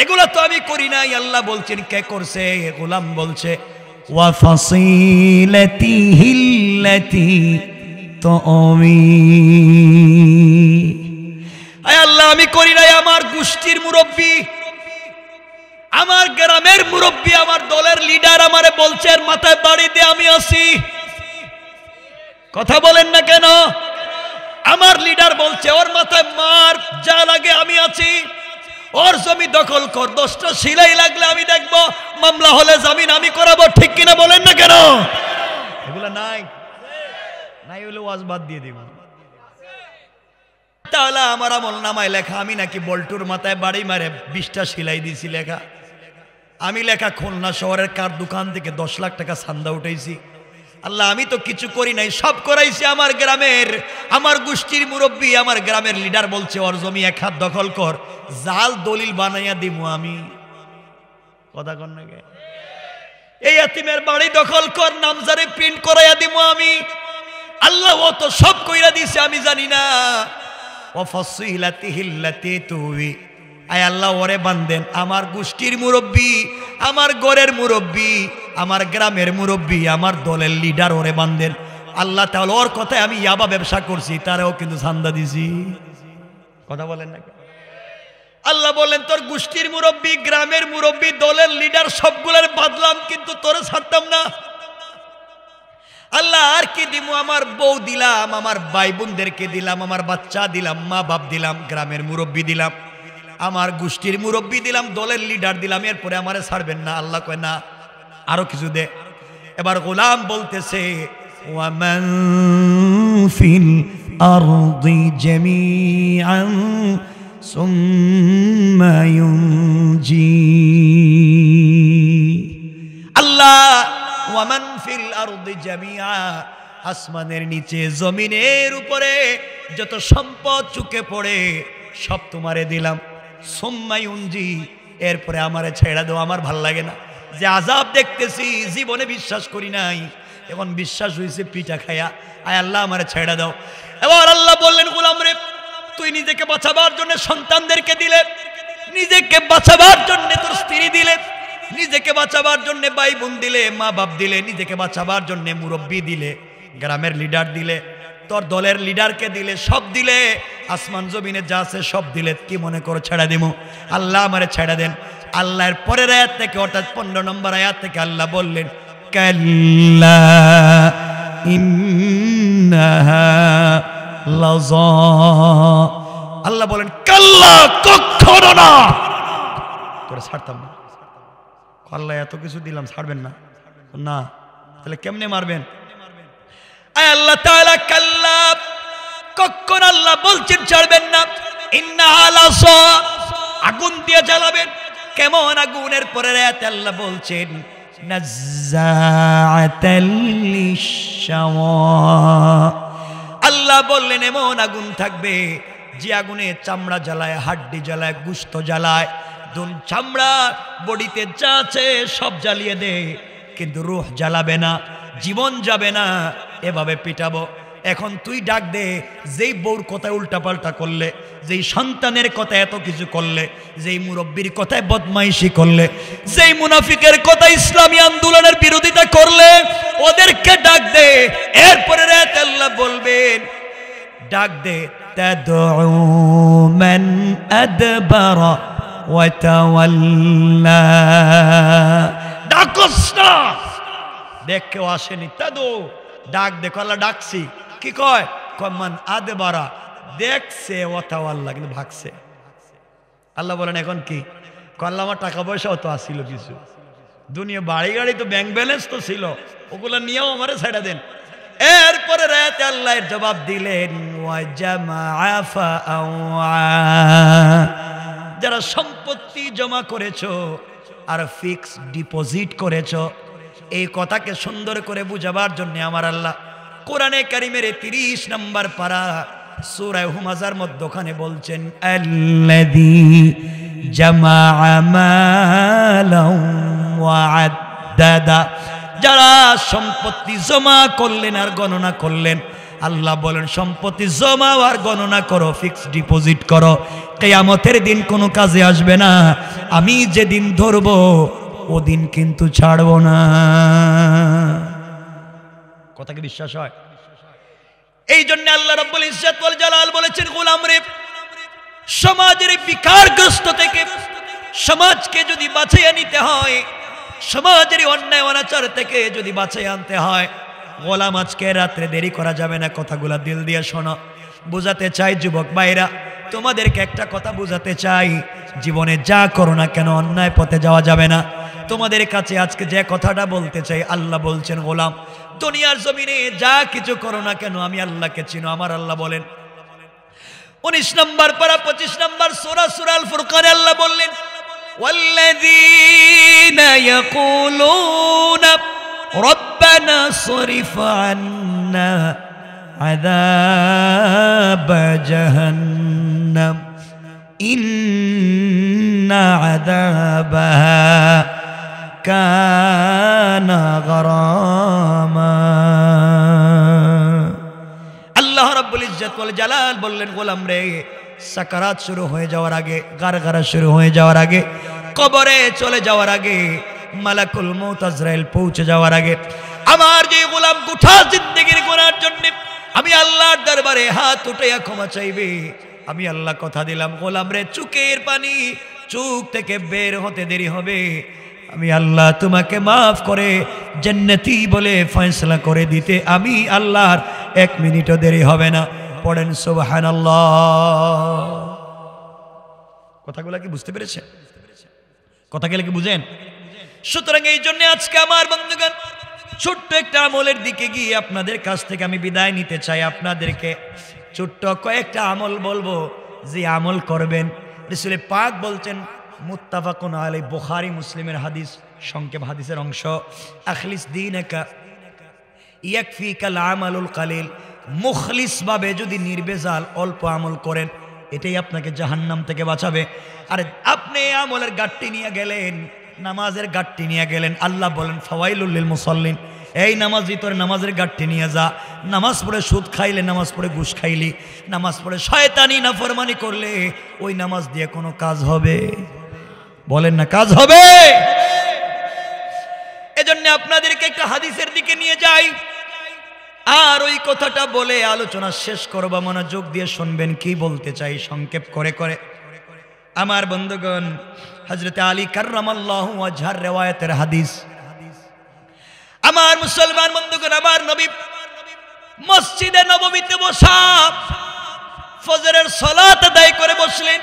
এগুলা তো আমি করি নাই। আল্লাহ বলছেন, কে করছে? গোলাম বলছে, ওয়া ফাসিলাতিহিল্লাতি তুমি। আয় আল্লাহ, আমি করি নাই। আমার গোষ্ঠীর মুরব্বী, আমার গ্রামের মুরব্বী, আমার দলের লিডার আমারে বলছে, এর মাথায় বাড়ি দিয়ে আমি আসি। কথা বলেন না কেন? আমার লিডার বলছে, ওর মাথায় মার, যা লাগে আমি আছি, ওর জমি দখল কর, 10টা সিলাই লাগলে আমি দেখব, মামলা হলে জামিন আমি করাবো। ঠিক কিনা বলেন না কেন? এগুলো নাই, নাই হলে ওয়াজ বাদ দিয়ে দিব। তাহলে আমার আমল নামায় লেখা আমি নাকি বল্টুর মাথায় বাড়ি মারে 20টা সিলাই দিছি লেখা। আমি লেখা খুলনা শহরের কার দোকান থেকে 10 লাখ টাকা চাঁদা উঠাইছি। আল্লাহ, আমি তো কিছু করি নাই, সব করাইছি আমার গ্রামের, আমার গোষ্ঠীর মুরব্বী, আমার গ্রামের লিডার বলছে ওর জমি 1 হাত দখল কর, জাল দলিল বানাইয়া দিব আমি। কথা কন না? এই এতিমের বাড়ি দখল কর, নামজারি প্রিন্ট করাইয়া দিব আমি। আল্লাহ, ও তো সব কইরা দিছে, আমি জানি না। ও ফাসিলাতিহিল্লাতি তুই, আয় আল্লাহ, ওরে বান্দেন, আমার গোষ্ঠীর মুরব্বী, আমার গড়ের মুরব্বী, আমার গ্রামের মুরব্বী, আমার দলের লিডার, ওরে বান্দেন। আল্লাহ তাআলা, ওর কথায় আমি ইয়াবা ব্যবসা করছি, তারাও কিন্তু চাঁদা দিছি। কথা বলেন না? আল্লাহ বলেন, তোর গোষ্ঠীর মুরব্বী, গ্রামের মুরব্বী, দলের লিডার সবগুলোর বাদলাম, কিন্তু তোরে ছাড়তাম না। আল্লাহ, আর কি দিব? আমার বউ দিলাম, আমার ভাই বোনদেরকে দিলাম, আমার বাচ্চা দিলাম, মা বাপ দিলাম, গ্রামের মুরব্বী দিলাম, আমার গোষ্ঠীর মুরব্বী দিলাম, দলের লিডার দিলাম, এরপরে আমারে ছাড়বেন না? আল্লাহ কয় না, আরো কিছু দে। এবার গোলাম বলতেছে, ওয়ামান ফিল আরদি জামিআন সুম্মা ইউনজি। আল্লাহ, ওয়ামান ফিল আরদি জামিআ, আসমানের নিচে জমিনের উপরে যত সম্পদ চুকে পড়ে সব তোমারে দিলাম। সুম্মা ইউনজি, এরপরে আমারে ছেড়ে দাও, আমার ভাল লাগে না। যে আযাব দেখতেছি জীবনে বিশ্বাস করি নাই, এখন বিশ্বাস হয়েছে পিঠা খায়া। আয় আল্লাহ, আমারে ছেড়ে দাও। এবার আল্লাহ বললেন, গোলাম রে, তুই নিজেকে বাঁচাবার জন্য সন্তানদেরকে দিলে, নিজেকে বাঁচাবার জন্য তোর স্ত্রী দিলে, নিজেকে বাঁচাবার জন্য ভাই বোন দিলে, মা বাপ দিলে, নিজেকে বাঁচাবার জন্য মুরব্বী দিলে, গ্রামের লিডার দিলে, তোর দলের লিডারকে দিলে, সব দিলে, আসমান জমিনে যা আছে সব দিলে, কি মনে করো ছেড়ে দিব? আল্লাহ, আমারে ছেড়ে দেন। আল্লাহর পরের আয়াত থেকে, অর্থাৎ 15 নম্বর আয়াত থেকে আল্লাহ বললেন, কাল্লা ইন্নাহা লাযা। আল্লাহ বলেন, কাল্লা, কখনো না, তোরে ছাড়তাম না। আল্লাহ, এত কিছু দিলাম, ছাড়বেন না? না, তাহলে কেমনে মারবেন? আয় আল্লাহ তাআলা, কাল্লা, কখনো আল্লাহ বলছেন ছাড়বেন না। ইন্নাহা লাযা, আগুন দিয়ে জ্বালাবেন। কেমন আগুনের? পরের আয়াতে আল্লাহ বলছেন, নাজ্জাআতাল লিশ-শাওয়া। আল্লাহ বললেন, এমন আগুন থাকবে যে আগুনে চামড়া জ্বালায়, হাড্ডি জ্বালায়, গোশত জ্বালায়, চামড়া বডিতে যা আছে সব জ্বালিয়ে দে, কিন্তু রূহ জ্বালাবে না, জীবন যাবে না, এভাবে পিটাবো। এখন তুই ডাক দে, যেই বউর কথায় উল্টাপাল্টা করলে, যেই সন্তানের কথা এত কিছু করলে, যেই মুরব্বীর কথায় বদমাইশি করলে, যেই মুনাফিকের কথা ইসলামী আন্দোলনের বিরোধিতা করলে, ওদেরকে ডাক দে। এরপরে রাত আল্লাহ বলবেন, ডাক দে, তাদউ মান আদবারা ওয়া তাওয়াল্লা। ডাকস না, দেখ কেউ আসেনি, তাদু ডাক দেখো, আল্লাহ ডাকছি, কি কয়? কয় মান আদবারা, দেখছে ওয়া তাওয়াল্লা, কিন্তু ভাগছে। আল্লাহ বলেন এখন কি? আল্লাহ আমার টাকা পয়সাও তো আসছিল কিছু, দুনিয়া বাড়ি গাড়ি তো ব্যাংক ব্যালেন্স তো ছিল, ওগুলো নিয়েও আমারে ছেড়ে দেন। এরপরে রাতে আল্লাহর জবাব দিলেন, যারা সম্পত্তি জমা করেছো আর ফিক্স ডিপোজিট করেছো, এই কথাকে সুন্দর করে বুঝাবার জন্য আমার আল্লাহ কোরআনে কারিমের 30 নম্বর পারা সূরা হুমাযার মধ্যখানে বলছেন, আল্লাযী জামাআ মালান ওয়া আদ্দাদা, যারা সম্পত্তি জমা করলেন আর গণনা করলেন। আল্লাহ বলেন, সম্পত্তি জমা আর গণনা করো, ফিক্স ডিপোজিট করো, কিয়ামতের দিন কোনো কাজে আসবে না। আমি যেদিন ধরবো ওদিন কিন্তু ছাড়বো না। কথা কি বিশ্বাস হয়? এই জন্য আল্লাহ রাব্বুল ইজ্জত ওয়াল জালাল বলেছেন, গোলাম রে, সমাজের বিকারগ্রস্ত থেকে সমাজকে যদি বাঁচিয়ে নিতে হয়, সমাজের অন্যায় অনাচার থেকে যদি বাঁচিয়ে আনতে হয়, গোলাম আজকে রাত্রে দেরি করা যাবে না। কথাগুলা দিল দিয়ে শোনো। বুঝাতে চাই যুবক ভাইরা, তোমাদেরকে একটা কথা বুঝাতে চাই, জীবনে যা করো না কেন অন্যায় পথে যাওয়া যাবে না। তোমাদের কাছে আজকে যে কথাটা বলতে চাই, আল্লাহ বলছেন, গোলাম দুনিয়ার জমিনে যা কিছু করো না কেন আমি আল্লাহকে চিনো। আমার আল্লাহ বলেন 19 নম্বর পারা 25 নম্বর সূরা আল ফুরকানে আল্লাহ বললেন, ওয়াল্লাযীনা ইয়াকুলুনা রব্বানা সরিফ আন্না আযাব জাহান্নাম ইন্না আযাবাহা কানা গরামা। আল্লাহ রাব্বুল ইজ্জত ওয়াল জালাল বললেন, গোলাম রে, সাকারাত শুরু হয়ে যাওয়ার আগে, গারগারা শুরু হয়ে যাওয়ার আগে, কবরে চলে যাওয়ার আগে, মালাকুল মউত আজরাইল পৌঁছে যাওয়ার আগে, আমার যে গোলাম গোটা জিন্দেগির গুনার জন্য আমি আল্লাহর দরবারে হাত উঠাইয়া ক্ষমা চাইবে, আমি আল্লাহ কথা দিলাম, গোলাম রে, চোখের পানি চোখ থেকে বের হতে দেরি হবে, আমি আল্লাহ তোমাকে মাফ করে জান্নাতি বলে ফয়সালা করে দিতে আমি আল্লাহর 1 মিনিটও দেরি হবে না। পড়েন সুবহানাল্লাহ। কথাগুলো কি বুঝতে পেরেছেন? কথাগুলো কি বুঝেন? সুতরাং এই জন্য আজকে আমার বন্ধুগণ, ছোট্ট একটা আমলের দিকে গিয়ে আপনাদের কাছ থেকে আমি বিদায় নিতে চাই। আপনাদেরকে ছোট্ট কয়েকটা আমল বলবো, যে আমল করবেন রাসূল পাক বলছেন, মুত্তাফাকুন আলাইহি, বুখারী মুসলিমের হাদিস, সংক্ষেপ হাদিসের অংশ, আখলিস দীনাকা ইয়াকফিকাল আমালুল কালিল, মুখলিস ভাবে যদি নির্বেজাল অল্প আমল করেন, এটাই আপনাকে জাহান্নাম থেকে বাঁচাবে। আর আপনি আমলের গাট্টি নিয়ে গেলেন, নামাজের গাট্টি নিয়ে গেলেন, আল্লাহ বলেন ফাওয়াইলুল লিল মুসাল্লিন, এই নামাজি তোর নামাজের গাট্টি নিয়ে যা। নামাজ পড়ে সুদ খাইলে, নামাজ পড়ে ঘুষ খাইলি, নামাজ পড়ে শয়তানি নাফরমানি করলে, ওই নামাজ দিয়ে কোনো কাজ হবে? বলেন না কাজ হবে? এজন্য আপনাদেরকে একটা হাদিসের দিকে নিয়ে যাই, আর ওই কথাটা বলে আলোচনা শেষ করব। মনোযোগ দিয়ে শুনবেন কি বলতে চাই সংক্ষেপ করে করে। আমার বন্ধুগণ, হযরত আলী কাররামাল্লাহু ওয়াজহার riwayaতের হাদিস। আমার মুসলমান বন্ধুগণ, আমার নবী মসজিদে নববীতে বসা ফজরের সালাত আদায় করে বসলেন।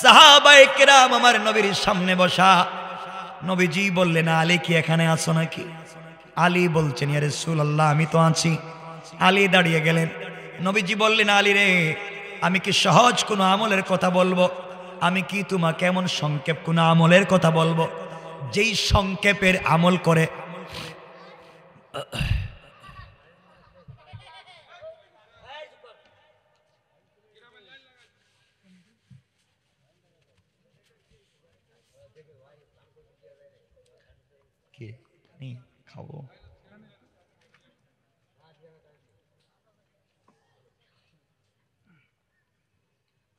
সাহাবায়ে কেরাম আমার নবীর সামনে বসা। নবীজি বললেন, আলী কি এখানে আছো নাকি? আলী বলছেন, ইয়া রাসূলুল্লাহ, আমি তো আছি। আলী দাঁড়িয়ে গেলেন। নবীজি বললেন, আলী রে, আমি কি সহজ কোনো আমলের কথা বলবো? আমি কি তোমাকে এমন সংক্ষেপ কোনো আমলের কথা বলবো যেই সংক্ষেপের আমল করে কি খাবো?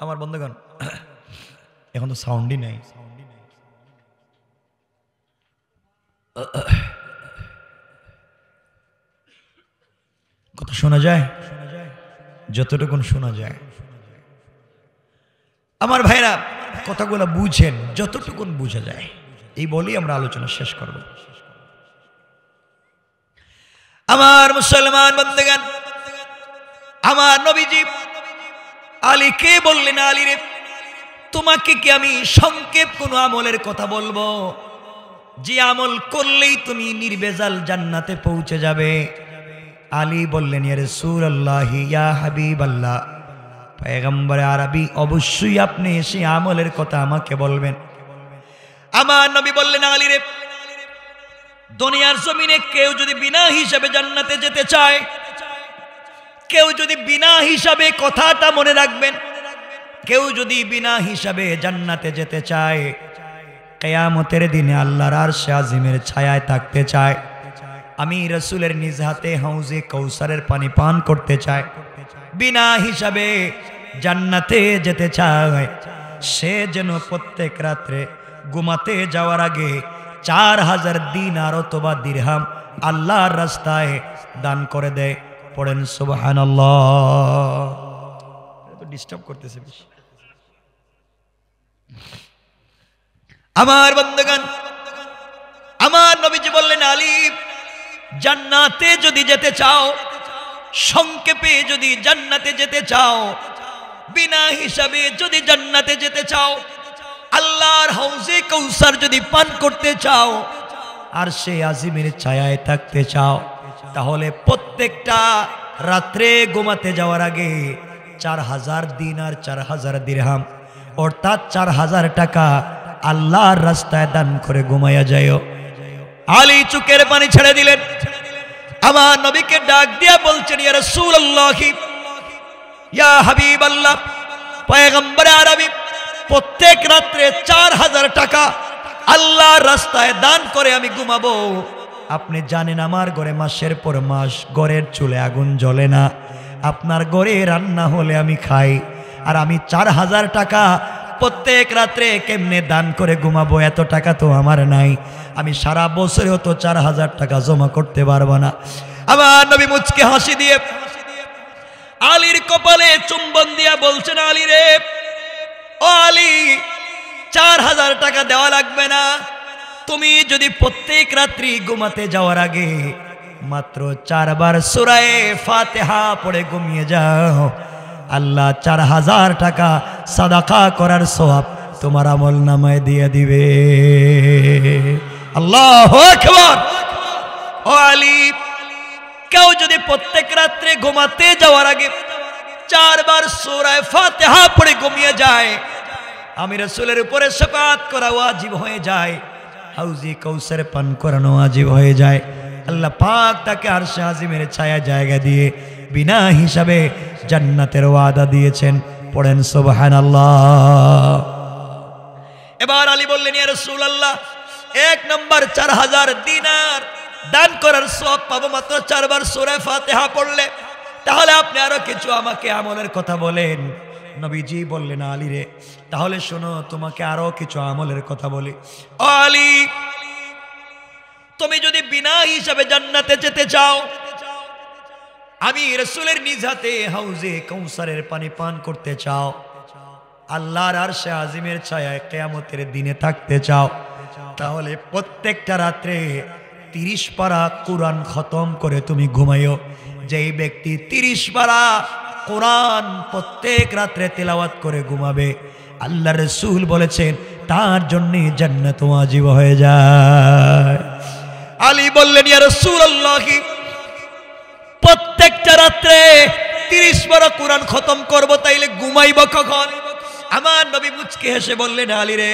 আমার বন্ধুগণ, এখন তো সাউন্ডই নেই। কথা শোনা যায়? যতটুকুন শোনা যায়। আমার ভাইরা, কথাগুলো বুঝেন যতটুকুন বুঝা যায়, এই বলেই আমরা আলোচনা শেষ করব। আমার মুসলমান বন্ধুগণ, আমার নবীজি আলীকে বললেন, আলী রে, তোমাকে কি আমি সংক্ষেপ কোন আমলের কথা বলবো যে আমল করলেই তুমি নির্ভেজাল জান্নাতে পৌঁছে যাবে? আলী বললেন, ইয়া রাসূলুল্লাহ, ইয়া হাবিবাল্লাহ, পয়গম্বর আরবি, অবশ্যই আপনি সেই আমলের কথা আমাকে বলবেন। আমার নবী বললেন, আলী রে, দুনিয়ার জমিনে কেউ যদি বিনা হিসাবে জান্নাতে যেতে চায়, কেউ যদি বিনা হিসাবে, কথাটা মনে রাখবেন, কেউ যদি বিনা হিসাবে জান্নাতে যেতে চায়, কিয়ামতের দিনে আল্লাহর আরশে আজিমের ছায়ায় থাকতে চায়, আমি রাসূলের নিজ হাতে হাউজে কাউসারের পানি পান করতে চায়, বিনা হিসাবে জান্নাতে যেতে চায়, সে যেন প্রত্যেক রাত্রে ঘুমাতে যাওয়ার আগে 4000 দিনার অথবা দিরহাম আল্লাহর রাস্তায় দান করে দেয়। পড়েন সুবহানাল্লাহ। তো ডিস্টার্ব করতেছে বেশি। আমার বন্ধুগণ, আমার নবীজি বললেন, আলী, জান্নাতে যদি যেতে চাও, সংক্ষেপে যদি জান্নাতে যেতে চাও, বিনা হিসাবে যদি জান্নাতে যেতে চাও, আল্লাহর হাউজে কাউসার যদি পান করতে চাও, আর সে আজিমের ছায়ায় থাকতে চাও, তাহলে প্রত্যেকটা রাত্রে ঘুমাতে যাওয়ার আগে 4000 দিনার 4000 দিরহাম অর্থাৎ 4000 টাকা আল্লাহর রাস্তায় দান করে ঘুমায়া যাও। আলী চোখের পানি ছেড়ে দিলেন। আমার নবীকে ডাক দিয়া বলছেন, ইয়া রাসূলুল্লাহ, ইয়া হাবিবাল্লাহ, পয়গম্বর আরবি, প্রত্যেক রাত্রে 4000 টাকা আল্লাহর রাস্তায় দান করে আমি ঘুমাবো। আপনি জানেন আমার ঘরে মাসের পর মাস ঘরের চুলে আগুন জ্বলে না, আপনার ঘরে রান্না হলে আমি খাই, আর আমি 4000 টাকা প্রত্যেক রাত্রে কেমনে দান করে ঘুমাবো? এত টাকা তো আমার নাই, আমি সারা বছরেও তো 4000 টাকা জমা করতে পারবো না। আমার নবী মুচকে হাসি দিয়ে আলীর কপালে চুম্বন দিয়া বলছেন, আলী রে, ও আলী, 4000 টাকা দেওয়া লাগবে না। তুমি যদি প্রত্যেক রাত্রি ঘুমাতে যাওয়ার আগে মাত্র 4 বার সূরা ফাতিহা পড়ে ঘুমিয়ে যাও, আল্লাহ 4000 টাকা সাদাকা করার সওয়াব তোমার আমল নামায় দিয়ে দিবে। আল্লাহু আকবার। ও আলী, কেউ যদি প্রত্যেক রাত্রে ঘুমাতে যাওয়ার আগে 4 বার সূরা ফাতিহা পড়ে ঘুমিয়ে যায়, আমি রাসূলের উপরে শাফাত করা ওয়াজিব হয়ে যায়, হাউজে কাউসার পান করানো ওয়াজিব হয়ে যায়। আল্লাহ পাক তাকে আরশে আজিমের ছায়া জায়গা দিয়ে বিনা হিসাবে জান্নাতের ওয়াদা দিয়েছেন। পড়েন সুবহানাল্লাহ। এবার আলী বললেন, ইয়া রাসূলুল্লাহ, 1 নম্বর 4000 দিনার দান করার সওয়াব পাবো মাত্র 4 বার সূরা ফাতিহা পড়লে, তাহলে আপনি আরো কিছু আমাকে আমলের কথা বলেন। নবীজি বললেন, আলী রে, তাহলে শোনো, তোমাকে আরো কিছু আমলের কথা বলি। ও আলী, তুমি যদি বিনা হিসাবে জান্নাতে যেতে চাও, আমি রাসূলের নিজ হাতে হাউজে কাউসারের পানি পান করতে চাও, আল্লাহর আরশে আজিমের ছায়ায় কিয়ামতের দিনে থাকতে চাও, তাহলে প্রত্যেকটা রাত্রে 30 পারা কোরআন খতম করে তুমি ঘুমাইও। যেই ব্যক্তি 30 পারা কোরআন প্রত্যেক রাত্রে তেলাওয়াত করে ঘুমাবে, আল্লাহ রাসূল বলেছেন তার জন্য জান্নাত ওয়াজিব হয়ে যায়। আলী বললেন, ইয়া রাসূলুল্লাহ, প্রত্যেকটা রাত্রে 30 পারা কোরআন খতম করব, তাইলে ঘুমাইব কখন? আমার নবী মুচকে হেসে বললেন, আলী রে,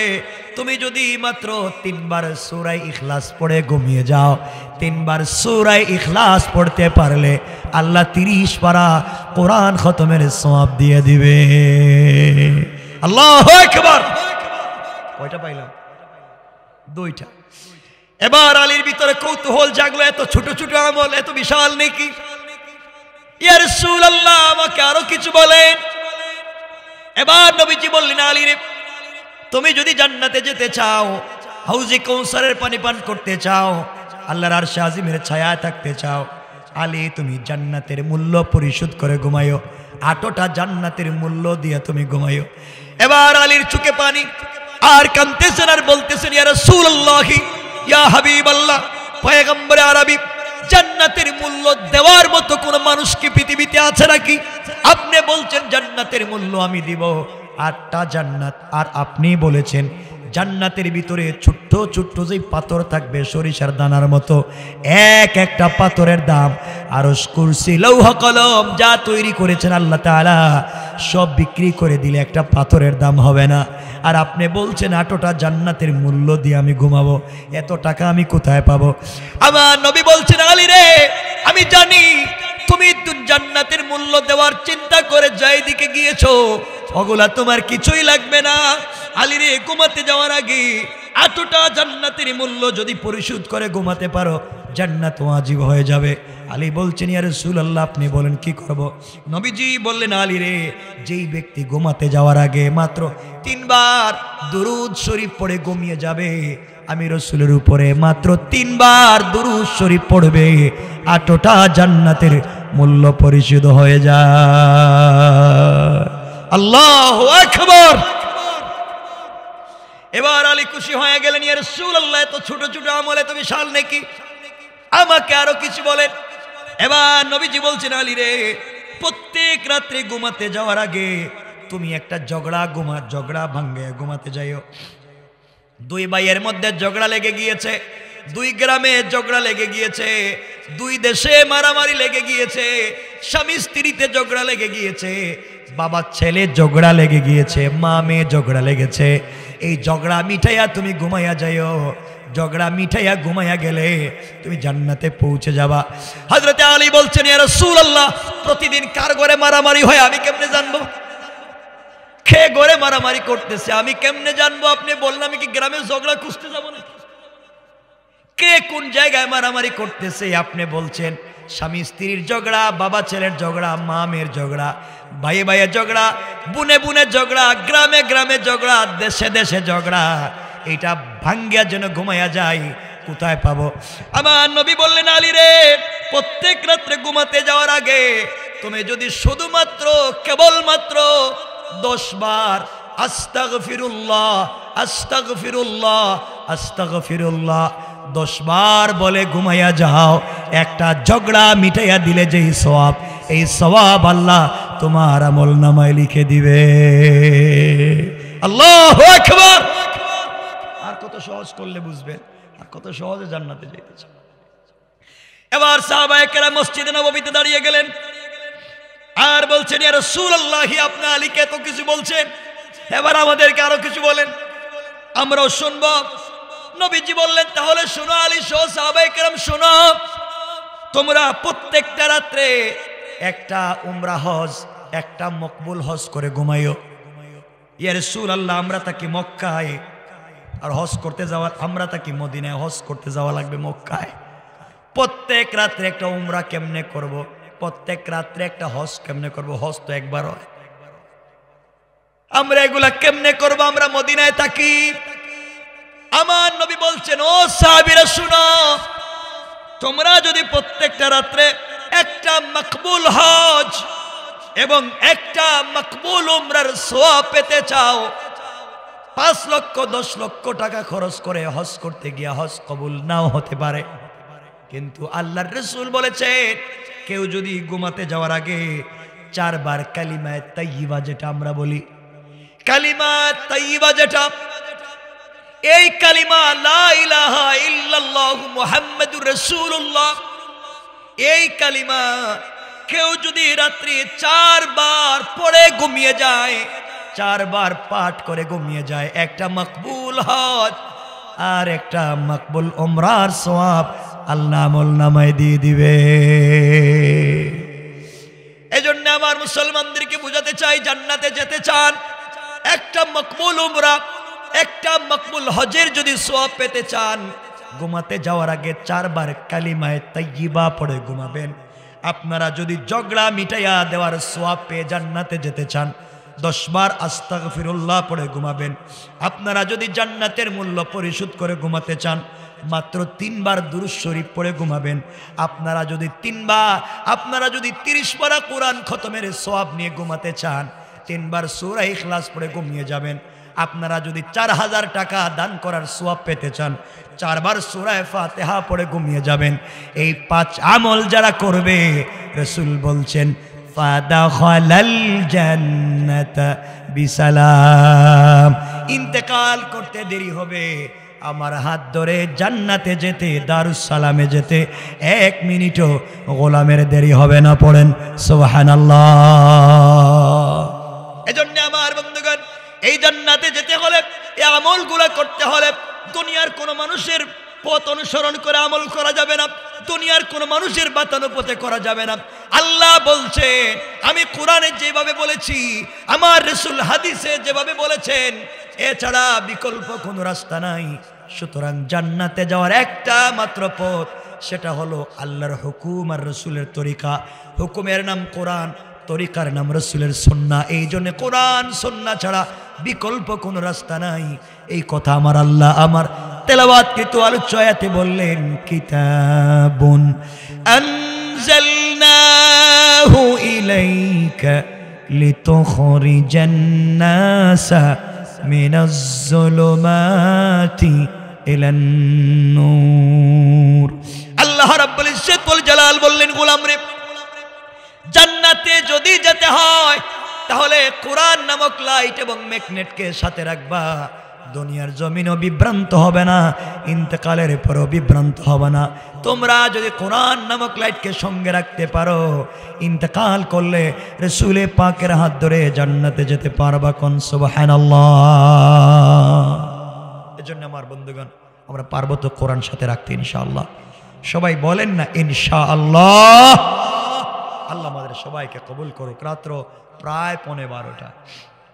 তুমি যদি মাত্র 3 বার সূরা ইখলাস পড়ে ঘুমিয়ে যাও, 3 বার সূরা ইখলাস পড়তে পারলে আল্লাহ 30 পারা কোরআন খতমের সওয়াব দিয়ে দিবে। আল্লাহু আকবার। কয়টা পাইলাম? দুইটা। এবার আলীর ভিতরে কৌতূহল জাগলো, এত ছোট ছোট আমল এত বিশাল নাকি? ইয়া রাসূলুল্লাহ আমাকে আরো কিছু বলেন। এবার নবীজি বললেন, আলী রে, তুমি যদি জান্নাতে যেতে চাও, হাউজে কাউসারের পানি পান করতে চাও, আল্লাহর আরশে আজিমের ছায়ায় থাকতে চাও, আলী তুমি জান্নাতের মূল্য পরিশোধ করে ঘুমাইও, 8টা জান্নাতের মূল্য দিয়ে তুমি ঘুমাইও। এবার আলীর চোখে পানি, আর কাঁদতেছেন আর বলতেছেন, ইয়া রাসূলুল্লাহ, ইয়া হাবিবাল্লাহ, পয়গম্বরে আরবি, জান্নাতের মূল্য দেওয়ার মতো কোন মানুষ কি পৃথিবীতে আছে নাকি? আপনি বলছেন জান্নাতের মূল্য আমি দিব 8টা জান্নাত, আর আপনি বলেছেন জান্নাতের ভিতরে ছোট্ট ছোট্ট যে পাথর থাকবে সরিষার দানার মতো, এক একটা পাথরের দাম আরশ কুরসি লৌহ কলম যা তৈরি করেছেন আল্লাহ তাআলা সব বিক্রি করে দিলে একটা পাথরের দাম হবে না। আর আপনি বলছেন 8টা জান্নাতের মূল্য দিয়ে আমি ঘুমাবো, এত টাকা আমি কোথায় পাবো? আমার নবী বলছেন, আলী রে, আমি জানি তুমি জান্নাতের মূল্য দেওয়ার চিন্তা করে যাই দিকে গিয়েছো, ওগুলা তোমার কিছুই লাগবে না। আলী রে, ঘুমাতে যাওয়ার আগে 8টা জান্নাতের মূল্য যদি পরিশোধ করে ঘুমাতে পারো, জান্নাত ওয়াজিব হয়ে যাবে। আলী বলছেন, ইয়া রাসূলুল্লাহ আপনি বলেন কি করব? নবীজি বললেন, আলী রে, যেই ব্যক্তি ঘুমাতে যাওয়ার আগে মাত্র 3 বার দুরূদ শরীফ পড়ে ঘুমিয়ে যাবে, আমি রাসূলের উপরে মাত্র 3 বার দুরূদ শরীফ পড়বে, 8টা জান্নাতের মূল্য পরিশোধ হয়ে যায়। আল্লাহু আকবার। এবার আলী খুশি হয়ে গেলেন, ইয়া রাসূলুল্লাহ এত ছোট ছোট আমল এত বিশাল নাকি? আমাকে আরো কিছু বলেন। এবার নবীজি বলছেন, আলী রে, প্রত্যেক রাত্রে ঘুমাতে যাওয়ার আগে তুমি একটা ঝগড়া ভাঙ্গে ঘুমাতে যাইও। 2 ভাইয়ের মধ্যে ঝগড়া লেগে গিয়েছে, 2 গ্রামে ঝগড়া লেগে গিয়েছে, 2 দেশে মারামারি লেগে গিয়েছে, স্বামী স্ত্রীতে ঝগড়া লেগে গিয়েছে, বাবা ছেলে ঝগড়া লেগে গিয়েছে, মা মেয়ে ঝগড়া লেগেছে। এই ঝগড়া মিটাইয়া তুমি ঘুমাইয়া যাইও, ঝগড়া মিটাইয়া ঘুমাইয়া গেলে তুমি জান্নাতে পৌঁছে যাবা। হযরতে আলী বলছেন, ইয়া রাসূলুল্লাহ প্রতিদিন কার ঘরে মারামারি হয় আমি কেমনে জানবো? কে ঘরে মারামারি করতেছে আমি কেমনে জানবো? আপনি বললেন, আমি কি গ্রামে ঝগড়া খুঁজতে যাবো না? কে কোন জায়গায় মারামারি করতেছে? আপনি বলছেন স্বামী স্ত্রীর ঝগড়া, বাবা ছেলের ঝগড়া, মা মেয়ের ঝগড়া, ভাই ভাইয়ের ঝগড়া, বুনে বুনে ঝগড়া, গ্রামে গ্রামে ঝগড়া, দেশে দেশে ঝগড়া। এটা ভাঙ্গিয়া যেন ঘুমাইয়া যায়, কোথায় পাবো? আমার নবী বললেন, আলী রে, প্রত্যেক রাত্রে ঘুমাতে যাওয়ার আগে তুমি যদি শুধুমাত্র কেবলমাত্র 10 বার আস্তাগফিরুল্লাহ আস্তাগফিরুল্লাহ আস্তাগফিরুল্লাহ 10 বার বলে ঘুমাইয়া যাও, একটা ঝগড়া মিটাইয়া দিলে যেই সওয়াব, এই সওয়াব আল্লাহ তোমার আমল নামায় লিখে দিবে। আল্লাহু আকবার। আর কত সহজ করলে বুঝবেন, আর কত সহজে জান্নাতে যাইতেছে। এবার সাহাবায়ে কেরাম মসজিদে নববীতে দাঁড়িয়ে গেলেন আর বলছেন, ইয়া রাসূলুল্লাহ আপনি আলীকে এত কিছু বলছেন, এবার আমাদেরকে আরো কিছু বলেন, আমরাও শুনবো। নবীজি বললেন, তাহলে শোনো আলী সহ সাহাবায়ে কেরাম শোনো, তোমরা প্রত্যেকটা রাত্রে একটা উমরা হজ, একটা মকবুল হজ করে ঘুমাইও। ইয়া রাসূলুল্লাহ আমরা থাকি মক্কায় আর হজ করতে যাওয়া, আমরা থাকি মদিনায়, হজ করতে যাওয়া লাগবে মক্কায়। প্রত্যেক রাত্রে একটা উমরা কেমনে করব? প্রত্যেক রাত্রে একটা হজ কেমনে করব? হজ তো একবার হয়, আমরা এগুলা কেমনে করব? আমরা মদিনায় থাকি। আমার নবী বলছেন, ও সাহাবীরা শুনো, তোমরা যদি প্রত্যেকটা রাত্রে একটা মকবুল হজ এবং একটা মকবুল উমরার সওয়াব পেতে চাও, 5 লক্ষ 10 লক্ষ টাকা খরচ করে হজ করতে গিয়া হজ কবুল নাও হতে পারে, কিন্তু আল্লাহর রাসূল বলেছেন কেউ যদি ঘুমাতে যাওয়ার আগে 4 বার কালিমা তাইয়্যিবা, যেটা আমরা বলি কালিমা তাইয়্যিবা, যেটা এই কালিমা লা ইলাহা ইল্লাল্লাহু মুহাম্মাদুর রাসূলুল্লাহ, এই কালিমা কেউ যদি রাত্রি 4 বার পড়ে ঘুমিয়ে যায়, 4 বার পাঠ করে ঘুমিয়ে যায়, একটা মকবুল হজ আর একটা মকবুল উমরার সওয়াব আল্লাহ আমল নামায় দিয়ে দিবে। এজন্য আমার মুসলমানদেরকে বুঝাতে চাই, জান্নাতে যেতে চান, একটা মকবুল উমরা, একটা মকবুল হজের যদি সওয়াব পেতে চান, ঘুমাতে যাওয়ার আগে 4 বার কালিমায়ে তাইয়্যিবা পড়ে ঘুমাবেন। আপনারা যদি ঝগড়া মিটাইয়া দেওয়ার সওয়াব পেয়ে জান্নাতে যেতে চান, 10 বার আস্তাগফিরুল্লাহ পড়ে ঘুমাবেন। আপনারা যদি জান্নাতের মূল্য পরিশোধ করে ঘুমাতে চান, মাত্র 3 বার দুরূদ শরীফ পড়ে ঘুমাবেন। আপনারা যদি 30 পারা কোরআন খতমের সওয়াব নিয়ে ঘুমাতে চান, 3 বার সূরা ইখলাস পড়ে ঘুমিয়ে যাবেন। আপনারা যদি 4000 টাকা দান করার সওয়াব পেতে চান, 4 বার সূরা ফাতিহা পড়ে ঘুমিয়ে যাবেন। এই 5 আমল যারা করবে, রাসূল বলছেন ফাদাখালাল জান্নাতা বিসালাম। ইন্তেকাল করতে দেরি হবে, আমার হাত ধরে জান্নাতে যেতে, দারুস সালামে যেতে 1 মিনিটও গোলামের দেরি হবে না। পড়েন সুবহানাল্লাহ। এজন্য আমার বন্ধুগণ, এই জান্নাতে যেতে হলে, এই আমলগুলো করতে হলে দুনিয়ার কোন মানুষের পথ অনুসরণ করে আমল করা যাবে না, দুনিয়ার কোন মানুষের বাতানো পথে করা যাবে না। আল্লাহ বলছে, আমি কোরআনে যেভাবে বলেছি, আমার রাসূল হাদিসে যেভাবে বলেছেন, এছাড়া বিকল্প কোনো রাস্তা নাই। সুতরাং জান্নাতে যাওয়ার একটা মাত্র পথ, সেটা হলো আল্লাহর হুকুম আর রাসূলের তরিকা। হুকুমের নাম কোরআন, তরিকার নাম রাসূলের সুন্নাহ। এই জন্য কোরআন সুন্নাহ ছাড়া বিকল্প কোনো রাস্তা নাই। এই কথা আমার আল্লাহ আমার তেলাওয়াতকৃত আলোচ্য আয়াতে বললেন, কিতাবুন আনজালনাহু ইলাইকা লিতুখরিজান নাসা মিনাজ যুলুমাতি ইলান নূর। আল্লাহ রাব্বুল ইজ্জত ওয়াল জালাল বললেন, গোলাম রে, জান্নাতে যদি যেতে হয় তাহলে কোরআন নামক লাইট এবং ম্যাগনেটকে সাথে রাখবা। দুনিয়ার জমিনও বিভ্রান্ত হবে না, ইন্তেকালের পরও বিভ্রান্ত হবে না। তোমরা যদি কোরআন নামক লাইটকে সঙ্গে রাখতে পারো, ইন্তেকাল করলে রাসূলে পাকের হাত ধরে জান্নাতে যেতে পারবা। কোন সুবহানাল্লাহ। এজন্য আমার বন্ধুগণ, আমরা পারবো তো কোরআন সাথে রাখতে ইনশাআল্লাহ? সবাই বলেন না ইনশাআল্লাহ। আল্লাহ আমাদের সবাইকে কবুল করুক। রাত্র প্রায় 12:15।